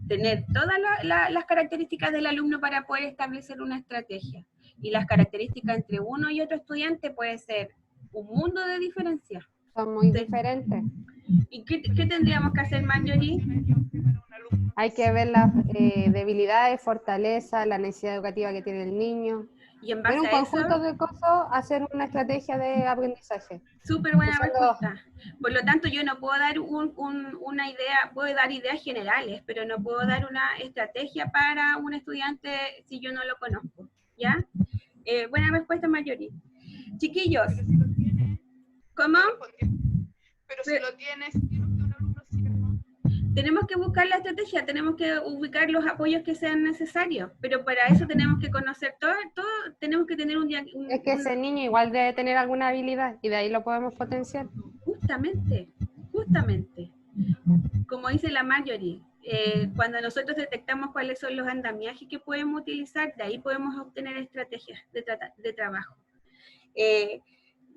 tener todas las características del alumno para poder establecer una estrategia. Y las características entre uno y otro estudiante puede ser un mundo de diferencia. Son muy diferentes. ¿Y qué tendríamos que hacer, Marjorie? Hay que ver las debilidades, fortalezas, la necesidad educativa que tiene el niño. Y en base un a conjunto eso, de cosas, hacer una estrategia de aprendizaje. Súper buena respuesta. Por lo tanto, yo no puedo dar una idea, puedo dar ideas generales, pero no puedo dar una estrategia para un estudiante si yo no lo conozco, ¿ya? Buena respuesta, Marjorie. Chiquillos, ¿cómo? Pero si lo tienes, tiene usted un alumno ciego. Tenemos que buscar la estrategia, tenemos que ubicar los apoyos que sean necesarios, pero para eso tenemos que conocer todo tenemos que tener es que ese niño igual debe tener alguna habilidad y de ahí lo podemos potenciar. Justamente. Como dice la Marjorie, cuando nosotros detectamos cuáles son los andamiajes que podemos utilizar, de ahí podemos obtener estrategias de trabajo.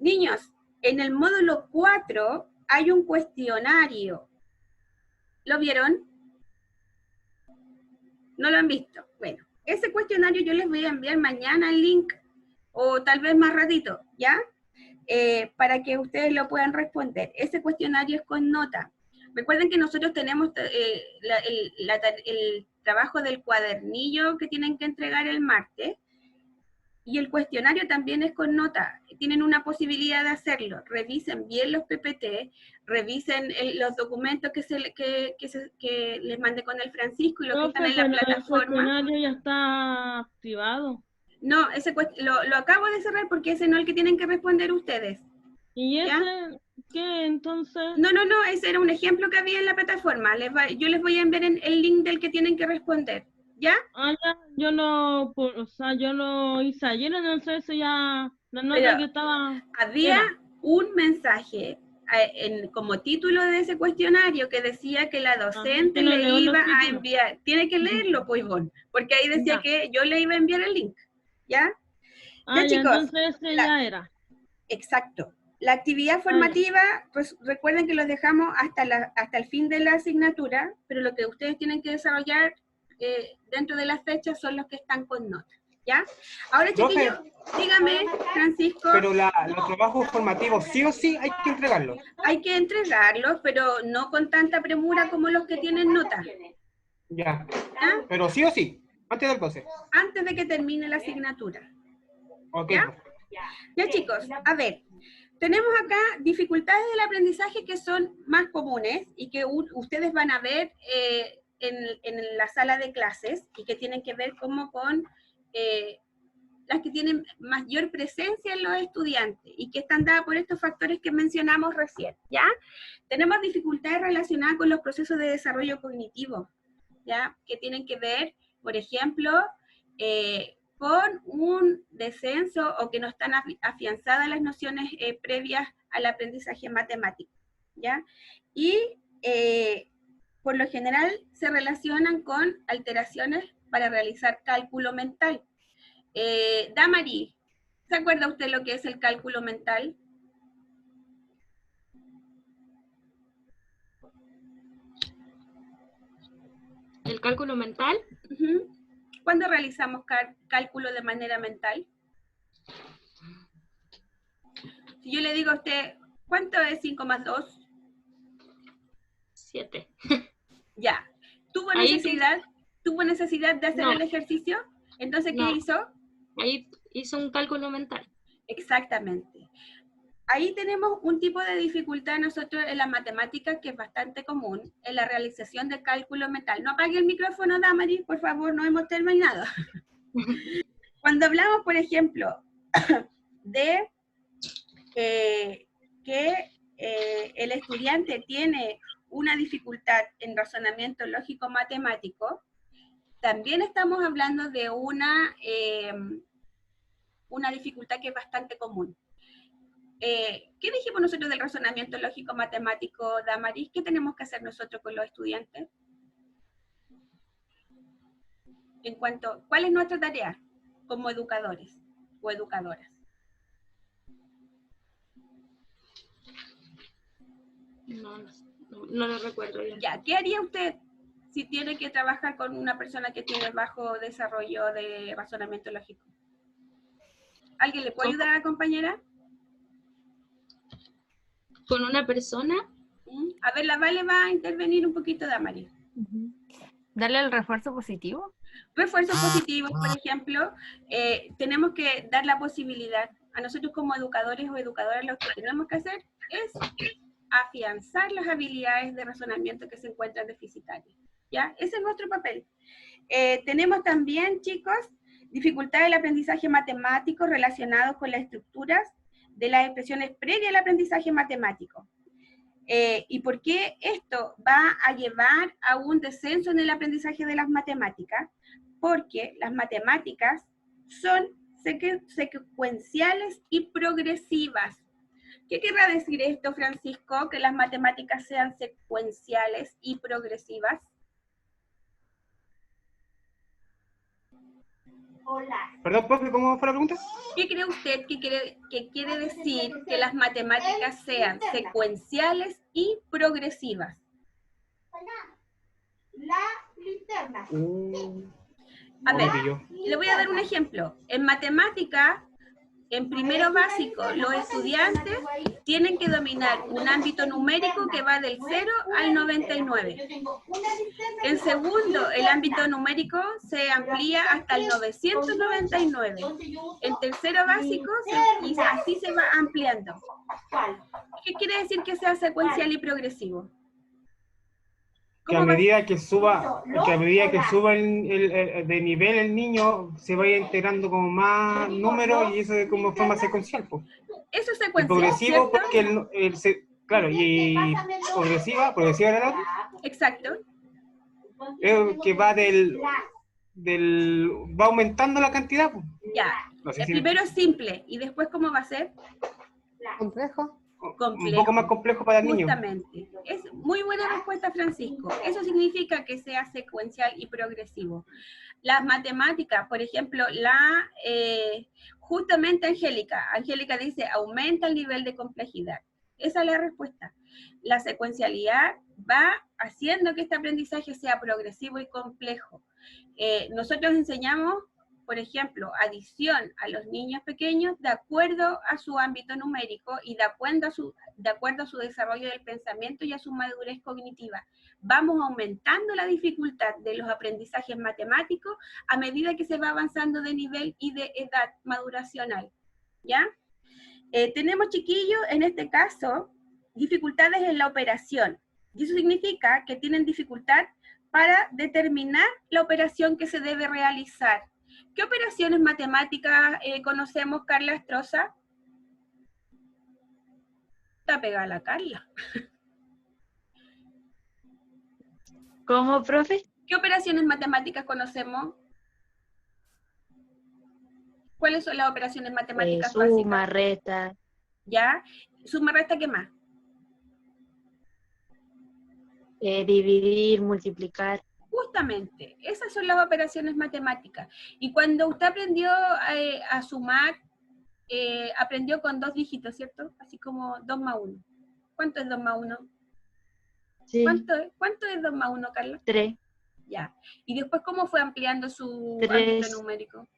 Niños, en el módulo 4 hay un cuestionario. ¿Lo vieron? ¿No lo han visto? Bueno, ese cuestionario yo les voy a enviar mañana el link, o tal vez más ratito, ¿ya? Para que ustedes lo puedan responder. Ese cuestionario es con nota. Recuerden que nosotros tenemos el trabajo del cuadernillo que tienen que entregar el martes, y el cuestionario también es con nota. Tienen una posibilidad de hacerlo. Revisen bien los PPT, revisen los documentos que les mandé con el Francisco y los que están en la plataforma. El cuestionario ya está activado. No, lo acabo de cerrar porque ese no es el que tienen que responder ustedes. ¿Y ese ¿ya? qué entonces? No, ese era un ejemplo que había en la plataforma. Yo les voy a enviar el link del que tienen que responder. ¿Ya? Ya, yo lo hice ayer, entonces ya la nota que estaba... Había un mensaje como título de ese cuestionario que decía que la docente le iba a enviar, tiene que leerlo, pues, Ivonne, porque ahí decía que yo le iba a enviar el link, ¿ya? Ya, chicos. Entonces ya era. Exacto. La actividad formativa, pues recuerden que los dejamos hasta el fin de la asignatura, pero lo que ustedes tienen que desarrollar dentro de las fechas son los que están con nota, ¿ya? Ahora, chiquillos, dígame, Francisco. Pero los trabajos formativos, sí o sí, hay que entregarlos. Hay que entregarlos, pero no con tanta premura como los que tienen nota, Ya. ¿Ya? Pero sí o sí, antes del 12. Antes de que termine la asignatura. Ok. ¿Ya? Ya, chicos, a ver, tenemos acá dificultades del aprendizaje que son más comunes y que ustedes van a ver en la sala de clases y que tienen que ver como con las que tienen mayor presencia en los estudiantes y que están dadas por estos factores que mencionamos recién, ¿ya? Tenemos dificultades relacionadas con los procesos de desarrollo cognitivo, ¿ya? Que tienen que ver, por ejemplo, con un descenso o que no están afianzadas las nociones previas al aprendizaje matemático, ¿ya? Y por lo general se relacionan con alteraciones para realizar cálculo mental. Damari, ¿se acuerda usted lo que es el cálculo mental? ¿El cálculo mental? ¿Cuándo realizamos cálculo de manera mental? Si yo le digo a usted, ¿cuánto es 5 más 2? 7. Ya. ¿Tuvo necesidad de hacer el ejercicio? Entonces, ¿qué hizo? Ahí hizo un cálculo mental. Exactamente. Ahí tenemos un tipo de dificultad nosotros en la matemática que es bastante común, en la realización de cálculo mental. No apague el micrófono, Damaris, por favor, no hemos terminado. Cuando hablamos, por ejemplo, de que el estudiante tiene una dificultad en razonamiento lógico-matemático, también estamos hablando de una dificultad que es bastante común. ¿Qué dijimos nosotros del razonamiento lógico-matemático, Damaris? ¿Qué tenemos que hacer nosotros con los estudiantes? En cuanto, ¿cuál es nuestra tarea como educadores o educadoras? No lo recuerdo bien. Ya, ¿qué haría usted si tiene que trabajar con una persona que tiene bajo desarrollo de razonamiento lógico? ¿Alguien le puede ayudar a la compañera? ¿Con una persona? A ver, la Vale va a intervenir un poquito, Damaris. ¿Darle el refuerzo positivo? Refuerzos positivos, por ejemplo, tenemos que dar la posibilidad a nosotros como educadores o educadoras, lo que tenemos que hacer es afianzar las habilidades de razonamiento que se encuentran deficitarias, ¿ya? Ese es nuestro papel. Tenemos también, chicos, dificultades del aprendizaje matemático relacionados con las estructuras de las expresiones previas al aprendizaje matemático. ¿Y por qué esto va a llevar a un descenso en el aprendizaje de las matemáticas? Porque las matemáticas son secuenciales y progresivas. ¿Qué querrá decir esto, Francisco, que las matemáticas sean secuenciales y progresivas? Hola. Perdón, profe, ¿cómo fue la pregunta? ¿Qué cree usted que quiere decir que las matemáticas sean secuenciales y progresivas? La linterna. A ver, le voy a dar un ejemplo. En matemática, en primero básico, los estudiantes tienen que dominar un ámbito numérico que va del 0 al 99. En segundo, el ámbito numérico se amplía hasta el 999. En tercero básico, y así se va ampliando. ¿Qué quiere decir que sea secuencial y progresivo? Que a medida que suba de nivel el niño, se vaya integrando como más números y eso es como forma secuencial. Pues. Eso es secuencial, progresivo, ¿cierto? porque claro, y progresiva era la otra. Exacto. Que va va aumentando la cantidad. Pues. Ya, no sé primero es simple, y después ¿cómo va a ser? Complejo. Un poco más complejo para el niño. Justamente. Es muy buena respuesta, Francisco. Eso significa que sea secuencial y progresivo. Las matemáticas, por ejemplo, justamente Angélica dice, aumenta el nivel de complejidad. Esa es la respuesta. La secuencialidad va haciendo que este aprendizaje sea progresivo y complejo. Nosotros enseñamos, por ejemplo, adición a los niños pequeños de acuerdo a su ámbito numérico y de acuerdo a su desarrollo del pensamiento y a su madurez cognitiva. vamos aumentando la dificultad de los aprendizajes matemáticos a medida que se va avanzando de nivel y de edad maduracional, ¿ya? Tenemos, chiquillos, en este caso, dificultades en la operación. Y eso significa que tienen dificultad para determinar la operación que se debe realizar. ¿Qué operaciones matemáticas conocemos, Carla Estroza? Está pegada la Carla. ¿Cómo, profe? ¿Qué operaciones matemáticas conocemos? ¿Cuáles son las operaciones matemáticas Suma, básicas? resta. ¿Ya? ¿Suma, resta, qué más? Dividir, multiplicar. Justamente, esas son las operaciones matemáticas. Y cuando usted aprendió a sumar, aprendió con 2 dígitos, ¿cierto? Así como 2 más 1. ¿Cuánto es 2 más 1? Sí. ¿Cuánto es 2 más 1, Carla? 3. Ya. ¿Y después cómo fue ampliando su 3. ámbito numérico?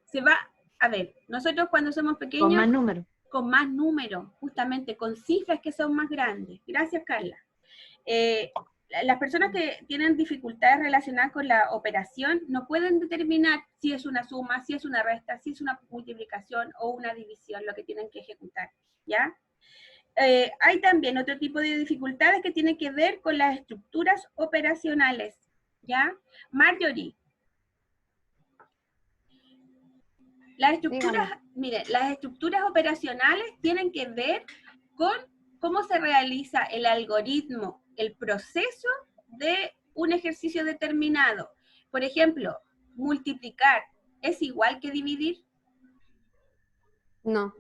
Se va, a ver, nosotros cuando somos pequeños... Con más números. Con más números, justamente, con cifras que son más grandes. Gracias, Carla. Las personas que tienen dificultades relacionadas con la operación no pueden determinar si es una suma, si es una resta, si es una multiplicación o una división lo que tienen que ejecutar, ¿ya? Hay también otro tipo de dificultades que tienen que ver con las estructuras operacionales, ¿ya? Marjorie. Las estructuras, mire, las estructuras operacionales tienen que ver con cómo se realiza el algoritmo, el proceso de un ejercicio determinado. Por ejemplo, multiplicar, ¿es igual que dividir? No.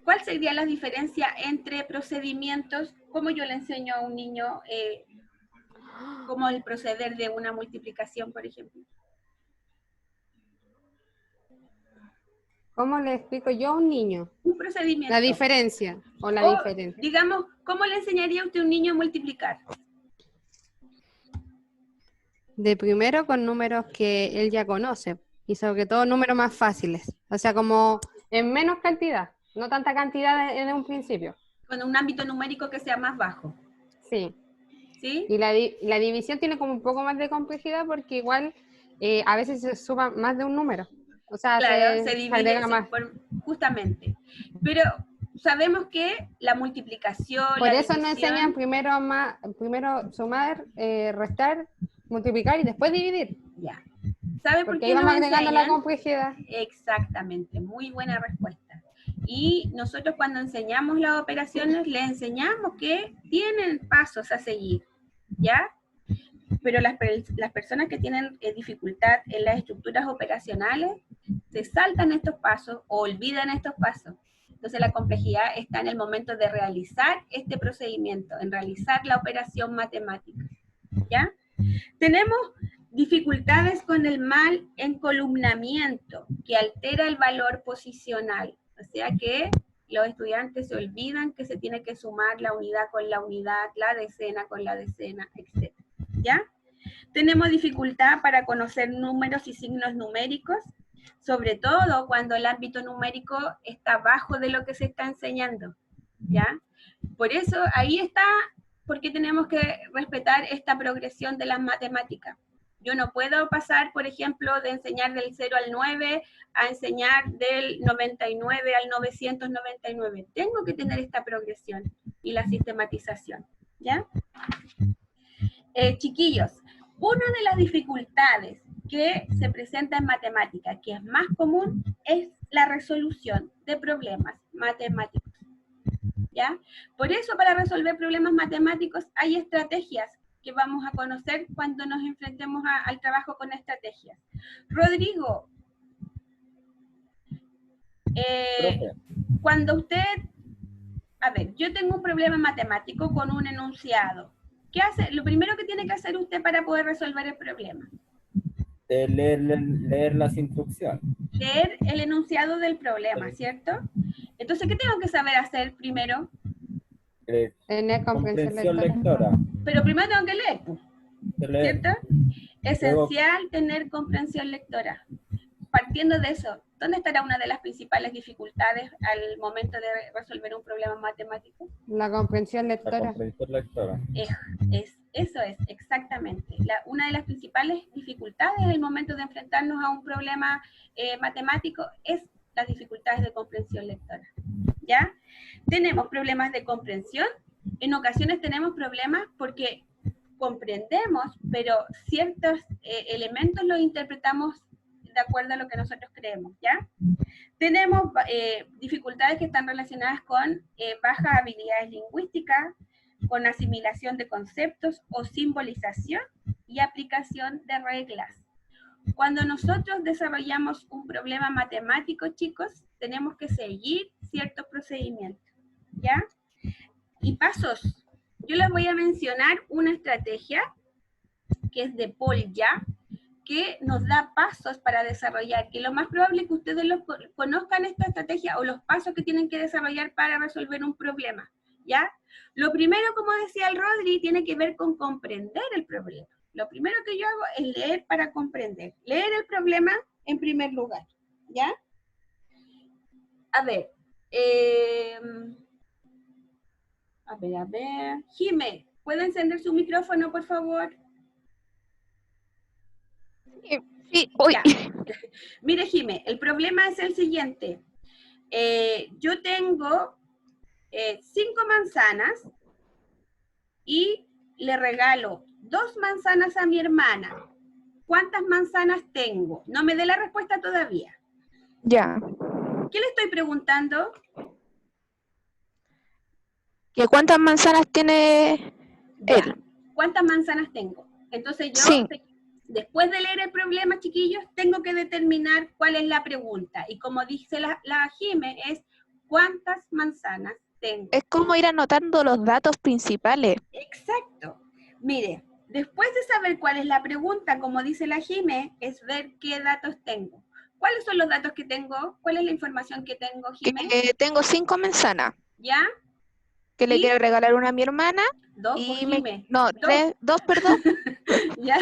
¿Cuál sería la diferencia entre procedimientos? ¿Cómo yo le enseño a un niño cómo el proceder de una multiplicación, por ejemplo? ¿Cómo le explico yo a un niño? Un procedimiento. La diferencia o la diferencia. Digamos, ¿cómo le enseñaría usted a un niño a multiplicar? De primero con números que él ya conoce y sobre todo números más fáciles. O sea, como en menos cantidad, no tanta cantidad en un principio. Con un ámbito numérico que sea más bajo. Sí. ¿Sí? Y la división tiene como un poco más de complejidad porque igual a veces se suma más de un número. O sea, claro, se divide más. Justamente. Pero sabemos que la multiplicación, por la eso división, nos enseñan primero sumar, restar, multiplicar y después dividir. Ya. ¿Sabe por porque qué íbamos nos agregando enseñan? la complejidad. Exactamente, muy buena respuesta. Y nosotros cuando enseñamos las operaciones, les enseñamos que tienen pasos a seguir, ¿ya? Pero las personas que tienen dificultad en las estructuras operacionales, se saltan estos pasos o olvidan estos pasos. Entonces la complejidad está en el momento de realizar este procedimiento, en realizar la operación matemática, ¿ya? Tenemos dificultades con el mal encolumnamiento, que altera el valor posicional. O sea que los estudiantes se olvidan que se tiene que sumar la unidad con la unidad, la decena con la decena, etc. ¿Ya? Tenemos dificultad para conocer números y signos numéricos, sobre todo cuando el ámbito numérico está bajo de lo que se está enseñando, ¿ya? Por eso, ahí está, porque tenemos que respetar esta progresión de las matemáticas. Yo no puedo pasar, por ejemplo, de enseñar del 0 al 9 a enseñar del 99 al 999. Tengo que tener esta progresión y la sistematización, ¿ya? Chiquillos, una de las dificultades que se presenta en matemática, que es más común, es la resolución de problemas matemáticos, ¿ya? Por eso, para resolver problemas matemáticos hay estrategias que vamos a conocer cuando nos enfrentemos al trabajo con estrategias. Rodrigo, cuando usted, a ver, yo tengo un problema matemático con un enunciado, ¿qué hace? Lo primero que tiene que hacer usted para poder resolver el problema. Leer las instrucciones. Leer el enunciado del problema, ¿cierto? Entonces, ¿qué tengo que saber hacer primero? Tener comprensión lectora. Pero primero tengo que leer, ¿cierto? Esencial Luego, tener comprensión lectora. partiendo de eso, ¿dónde estará una de las principales dificultades al momento de resolver un problema matemático? La comprensión La lectora. comprensión lectora. Eso es, exactamente. Una de las principales dificultades al momento de enfrentarnos a un problema matemático es las dificultades de comprensión lectora. ¿Ya? Tenemos problemas de comprensión, en ocasiones tenemos problemas porque comprendemos, pero ciertos elementos los interpretamos de acuerdo a lo que nosotros creemos, ¿ya? Tenemos dificultades que están relacionadas con bajas habilidades lingüísticas, con asimilación de conceptos o simbolización y aplicación de reglas. Cuando nosotros desarrollamos un problema matemático, chicos, tenemos que seguir ciertos procedimientos, ¿ya? Y pasos. Yo les voy a mencionar una estrategia que es de Paul Ya, que nos da pasos para desarrollar, que lo más probable es que ustedes conozcan esta estrategia o los pasos que tienen que desarrollar para resolver un problema, ¿ya? Lo primero, como decía el Rodri, tiene que ver con comprender el problema. Lo primero que yo hago es leer para comprender. Leer el problema en primer lugar, ¿ya? A ver, Jime, ¿puede encender su micrófono, por favor? Sí, hoy. Mire, Jime, el problema es el siguiente. Yo tengo 5 manzanas y le regalo 2 manzanas a mi hermana. ¿Cuántas manzanas tengo? No me dé la respuesta todavía. Ya. ¿Qué le estoy preguntando? ¿Que cuántas manzanas tiene él? ¿Cuántas manzanas tengo? Entonces yo, Sí. después de leer el problema, chiquillos, tengo que determinar cuál es la pregunta. Y como dice la Jime, es ¿cuántas manzanas tengo? Es como ir anotando los datos principales. Exacto. Mire, después de saber cuál es la pregunta, como dice la Jime, es ver qué datos tengo. ¿Cuáles son los datos que tengo? ¿Cuál es la información que tengo, Jime? Que tengo 5 manzanas. ¿Ya? Que le ¿Y? quiero regalar una a mi hermana. 2, y Jime. No, 2, perdón. ¿Ya?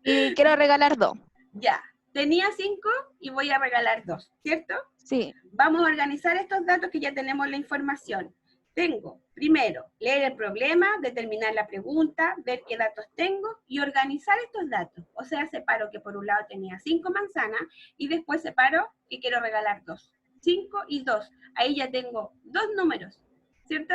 Y quiero regalar 2. Ya. Tenía 5 y voy a regalar 2, ¿cierto? Sí. Vamos a organizar estos datos que ya tenemos la información. Tengo, primero, leer el problema, determinar la pregunta, ver qué datos tengo y organizar estos datos. O sea, separo que por un lado tenía 5 manzanas y después separo que quiero regalar 2. 5 y 2. Ahí ya tengo 2 números, ¿cierto?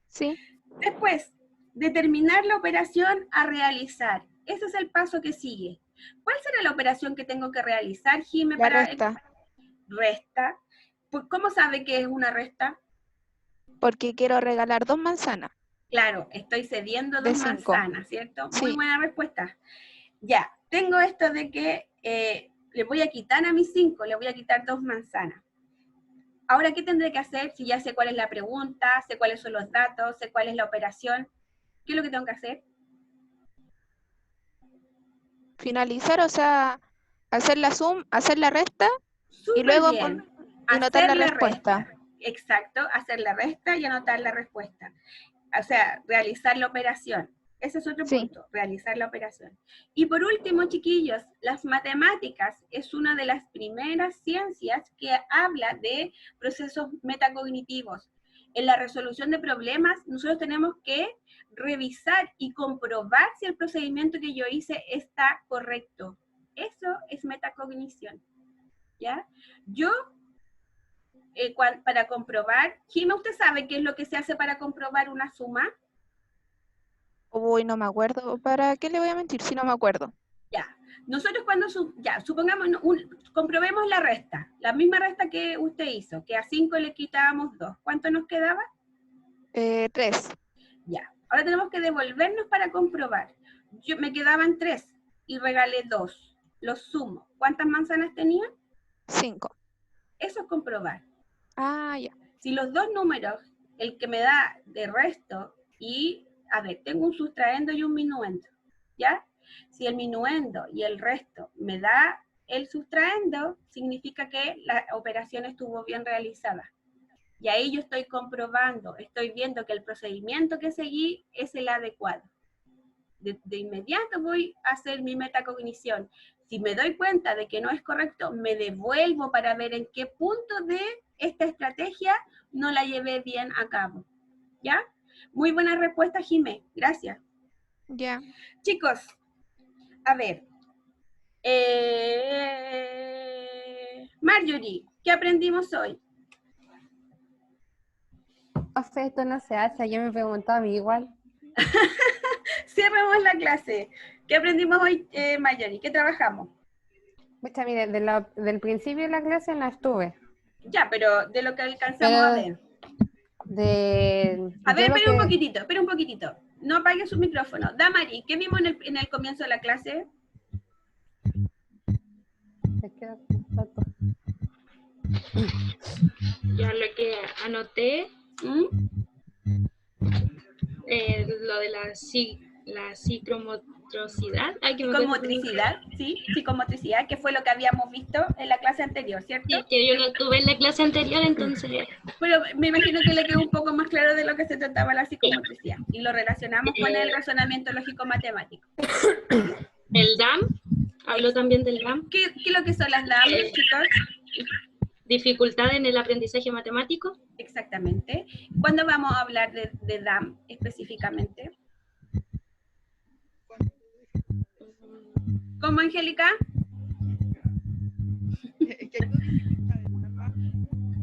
Sí. Después, determinar la operación a realizar. Ese es el paso que sigue. ¿Cuál será la operación que tengo que realizar, Jime? La resta. Resta. ¿Cómo sabe que es una resta? Porque quiero regalar 2 manzanas. Claro, estoy cediendo 2 manzanas, ¿cierto? Sí. Muy buena respuesta. Ya, tengo esto de que le voy a quitar a mis 5, le voy a quitar 2 manzanas. Ahora, ¿qué tendré que hacer si ya sé cuál es la pregunta, sé cuáles son los datos, sé cuál es la operación? ¿Qué es lo que tengo que hacer? Finalizar, o sea, hacer la suma, hacer la resta Súper y luego bien. anotar la Hacer respuesta. resta. Exacto, hacer la resta y anotar la respuesta. O sea, realizar la operación. Ese es otro punto, realizar la operación. Y por último, chiquillos, las matemáticas es una de las primeras ciencias que habla de procesos metacognitivos. En la resolución de problemas, nosotros tenemos que revisar y comprobar si el procedimiento que yo hice está correcto. Eso es metacognición, ¿ya? Yo, para comprobar, Jimena, ¿usted sabe qué es lo que se hace para comprobar una suma? Uy, no me acuerdo. ¿Para qué le voy a mentir si no me acuerdo? Ya. Nosotros cuando, supongamos, comprobemos la resta, la misma resta que usted hizo, que a 5 le quitábamos 2. ¿Cuánto nos quedaba? 3. Ya. Ahora tenemos que devolvernos para comprobar. Me quedaban 3 y regalé 2. Los sumo. ¿Cuántas manzanas tenía? 5. Eso es comprobar. Ah, ya. Si los dos números, el que me da de resto y, a ver, tengo un sustraendo y un minuendo, ¿ya? Si el minuendo y el resto me da el sustraendo, significa que la operación estuvo bien realizada. Y ahí yo estoy comprobando, estoy viendo que el procedimiento que seguí es el adecuado. de inmediato voy a hacer mi metacognición. Si me doy cuenta de que no es correcto, me devuelvo para ver en qué punto de esta estrategia no la llevé bien a cabo. ¿Ya? Muy buena respuesta, Jimé. Gracias. Ya. Chicos, a ver. Marjorie, ¿qué aprendimos hoy? O sea, esto no se hace, yo me preguntaba a mí igual. Cerramos la clase. ¿Qué aprendimos hoy, Marjorie? ¿Qué trabajamos? Pucha, mire, del principio de la clase no estuve. Ya, pero de lo que alcanzamos a ver. A ver, espera un poquitito. No apague su micrófono. Damari, ¿qué vimos en el comienzo de la clase? Ya lo que anoté, lo de la psicomotricidad. Psicomotricidad, sí, psicomotricidad, que fue lo que habíamos visto en la clase anterior, ¿cierto? Sí, que yo no estuve en la clase anterior, entonces... Pero me imagino que le quedó un poco más claro de lo que se trataba la psicomotricidad, y lo relacionamos con el razonamiento lógico-matemático. El DAM, habló también del DAM. ¿Qué es lo que son las DAM, chicos? Dificultad en el aprendizaje matemático. Exactamente. ¿Cuándo vamos a hablar de DAM específicamente? ¿Cómo, Angélica?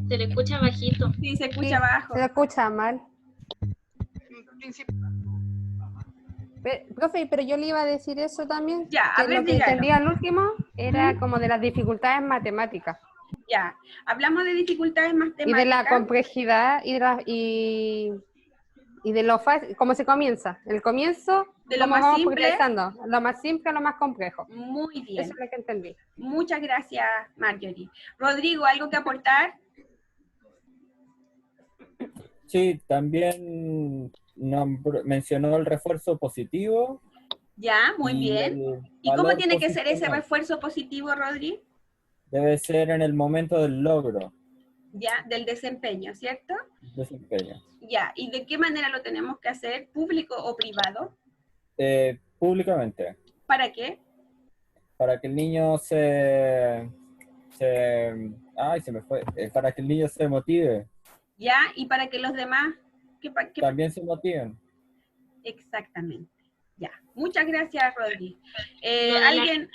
Se le escucha bajito. Sí, se escucha bajo. Se le escucha mal. Profe, pero yo le iba a decir eso también. Ya, que a ver, lo que dígalo. entendía al último era como de las dificultades matemáticas. Ya, hablamos de dificultades matemáticas. Y de la complejidad y de lo fácil, cómo se comienza. El comienzo, de lo cómo más vamos simple, progresando. Lo más simple a lo más complejo. Muy bien. Eso es lo que entendí. Muchas gracias, Marjorie. Rodrigo, ¿algo que aportar? Sí, también mencionó el refuerzo positivo. Ya, muy bien. ¿Y cómo tiene que ser ese refuerzo positivo, Rodri? Debe ser en el momento del logro. Ya, del desempeño, ¿cierto? Desempeño. Ya, ¿y de qué manera lo tenemos que hacer? ¿Público o privado? Públicamente. ¿Para qué? Para que el niño ay, se me fue. Para que el niño se motive. Ya, y para que los demás... También se motiven. Exactamente. Ya, muchas gracias, Rodri. ¿Alguien...?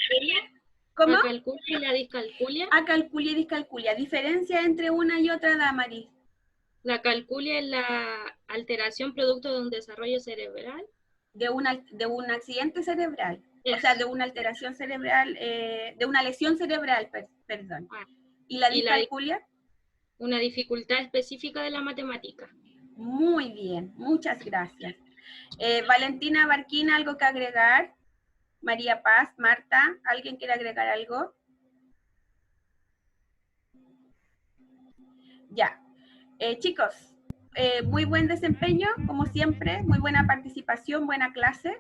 ¿Cómo? ¿La calculia y la discalculia? Acalculia y discalculia. ¿Diferencia entre una y otra, Damaris? La calculia es la alteración producto de un desarrollo cerebral. De un accidente cerebral. O sea, de una alteración cerebral, de una lesión cerebral, perdón. ¿Y la discalculia? Una dificultad específica de la matemática. Muy bien, muchas gracias. Valentina Barquina, ¿algo que agregar? María Paz, Marta, ¿alguien quiere agregar algo? Ya. Chicos, muy buen desempeño, como siempre, muy buena participación, buena clase.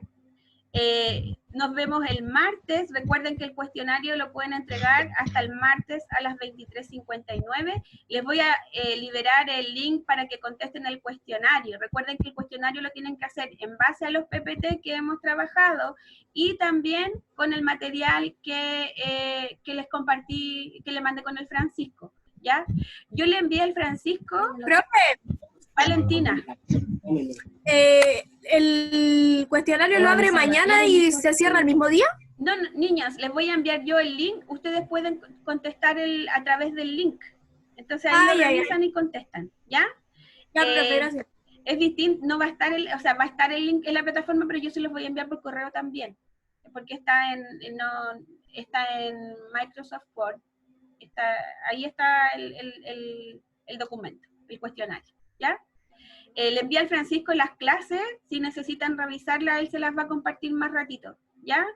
Nos vemos el martes. Recuerden que el cuestionario lo pueden entregar hasta el martes a las 23:59. Les voy a liberar el link para que contesten el cuestionario. Recuerden que el cuestionario lo tienen que hacer en base a los PPT que hemos trabajado y también con el material que les compartí, que le mandé con el Francisco. ¿Ya? Yo le envié al Francisco. Profe. Valentina. ¿El cuestionario lo abre mañana y se cierra el mismo día? No, niñas, les voy a enviar yo el link. Ustedes pueden contestar a través del link. Entonces ahí lo revisan y contestan, ¿ya? Ya, profe, gracias. Es distinto, no va a estar va a estar el link en la plataforma, pero yo se los voy a enviar por correo también, porque está en Microsoft Word. Ahí está el documento, el cuestionario, ¿ya? Le envía al Francisco las clases, si necesitan revisarlas, él se las va a compartir más ratito, ¿ya?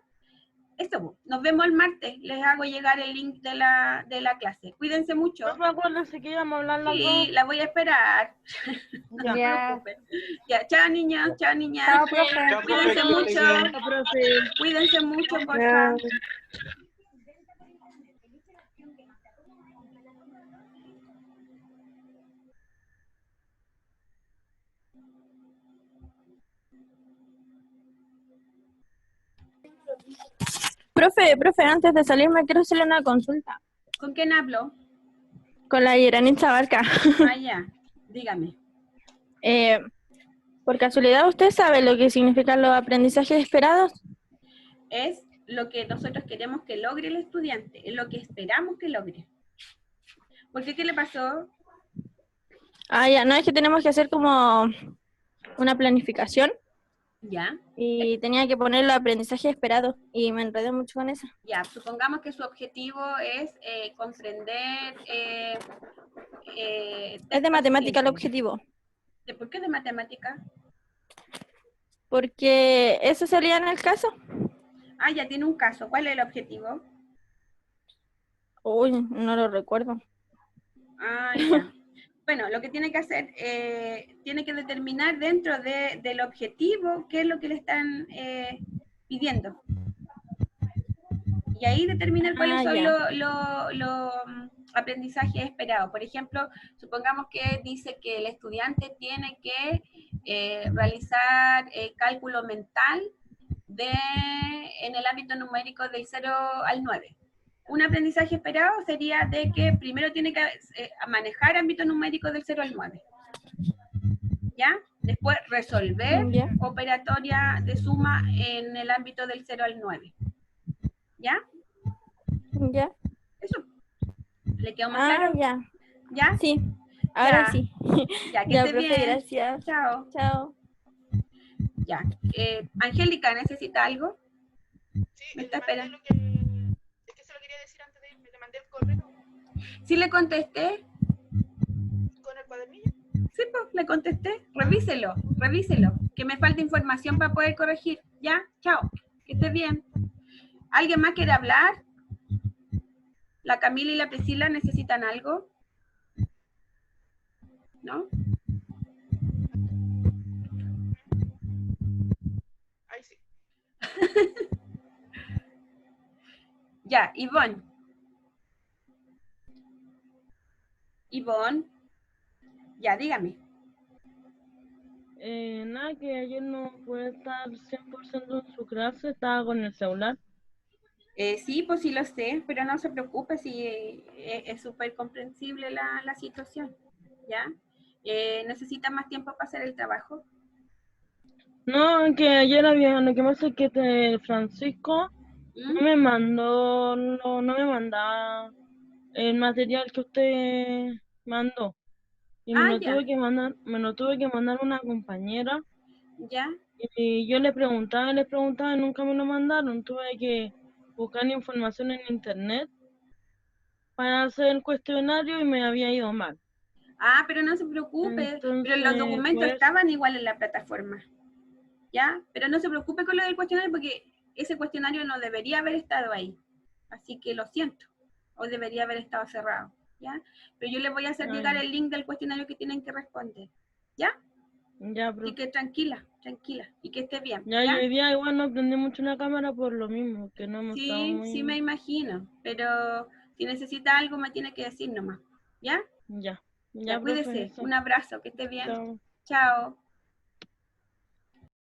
Esto, nos vemos el martes, les hago llegar el link de la clase. Cuídense mucho. No me acuerdo si que íbamos a hablar las Sí, dos. la voy a esperar. No se preocupen. Ya, chao niños, chao niñas. Chao, profe. Cuídense mucho. Chao, profe. Cuídense mucho, por favor. Profe, antes de salir me quiero hacerle una consulta. ¿Con quién hablo? Con la Yeranitza Barca. Ah, ya, dígame. Por casualidad, ¿usted sabe lo que significan los aprendizajes esperados? Es lo que nosotros queremos que logre el estudiante, es lo que esperamos que logre. ¿Por qué? ¿Qué le pasó? Ah, ya, no, es que tenemos que hacer como una planificación. Ya. Y tenía que poner los aprendizajes esperados y me enredé mucho con eso. Ya, supongamos que su objetivo es comprender... es de matemática el objetivo. ¿Por qué de matemática? Porque eso salía en el caso. Ah, ya tiene un caso. ¿Cuál es el objetivo? Uy, no lo recuerdo. Ah, ya. Bueno, lo que tiene que hacer, tiene que determinar dentro del objetivo qué es lo que le están pidiendo. Y ahí determinar cuáles son los aprendizajes esperados. Por ejemplo, supongamos que dice que el estudiante tiene que realizar cálculo mental en el ámbito numérico del 0 al 9. Un aprendizaje esperado sería de que primero tiene que manejar ámbito numérico del 0 al 9. ¿Ya? Después resolver operatoria de suma en el ámbito del 0 al 9. ¿Ya? Ya. Eso. ¿Le quedó más claro? Ya. ¿Ya? Sí. Ahora sí. Ya, que ya, esté profe, bien. gracias. Chao. Chao. Ya. Angélica, ¿necesita algo? Sí, ¿Me está esperando? Es que se lo quería decir antes de irme, le mandé el correo. ¿Sí le contesté? ¿Con el cuadernillo? Sí, pues, le contesté. Revíselo, que me falta información para poder corregir. ¿Ya? Chao. Que esté bien. ¿Alguien más quiere hablar? ¿La Camila y la Priscila necesitan algo? ¿No? Ahí sí. Ya, Ivonne. Ya, dígame. Nada, que ayer no pude estar 100% en su clase, estaba con el celular. Sí, pues sí lo sé, pero no se preocupe, si es súper comprensible la situación, ¿ya? ¿Necesita más tiempo para hacer el trabajo? No, que ayer lo que pasa es que Francisco no me mandaba el material que usted mandó. Y me lo tuve que mandar una compañera. ¿Ya? Y yo le preguntaba y nunca me lo mandaron. Tuve que buscar información en internet para hacer el cuestionario y me había ido mal. Ah, pero no se preocupe, Entonces, pero los documentos pues, estaban igual en la plataforma, ¿ya? Pero no se preocupe con lo del cuestionario porque ese cuestionario no debería haber estado ahí, así que lo siento, o debería haber estado cerrado, ¿ya? Pero yo les voy a hacer llegar el link del cuestionario que tienen que responder, ¿ya? Ya, Así que tranquila, y que esté bien. Ya, yo hoy día igual no prendí mucho la cámara por lo mismo, que no hemos estado muy... Sí, me imagino, pero si necesita algo me tiene que decir nomás, ¿ya? Ya, Ya, cuídese, profe, un abrazo, que esté bien. Chao. Chao.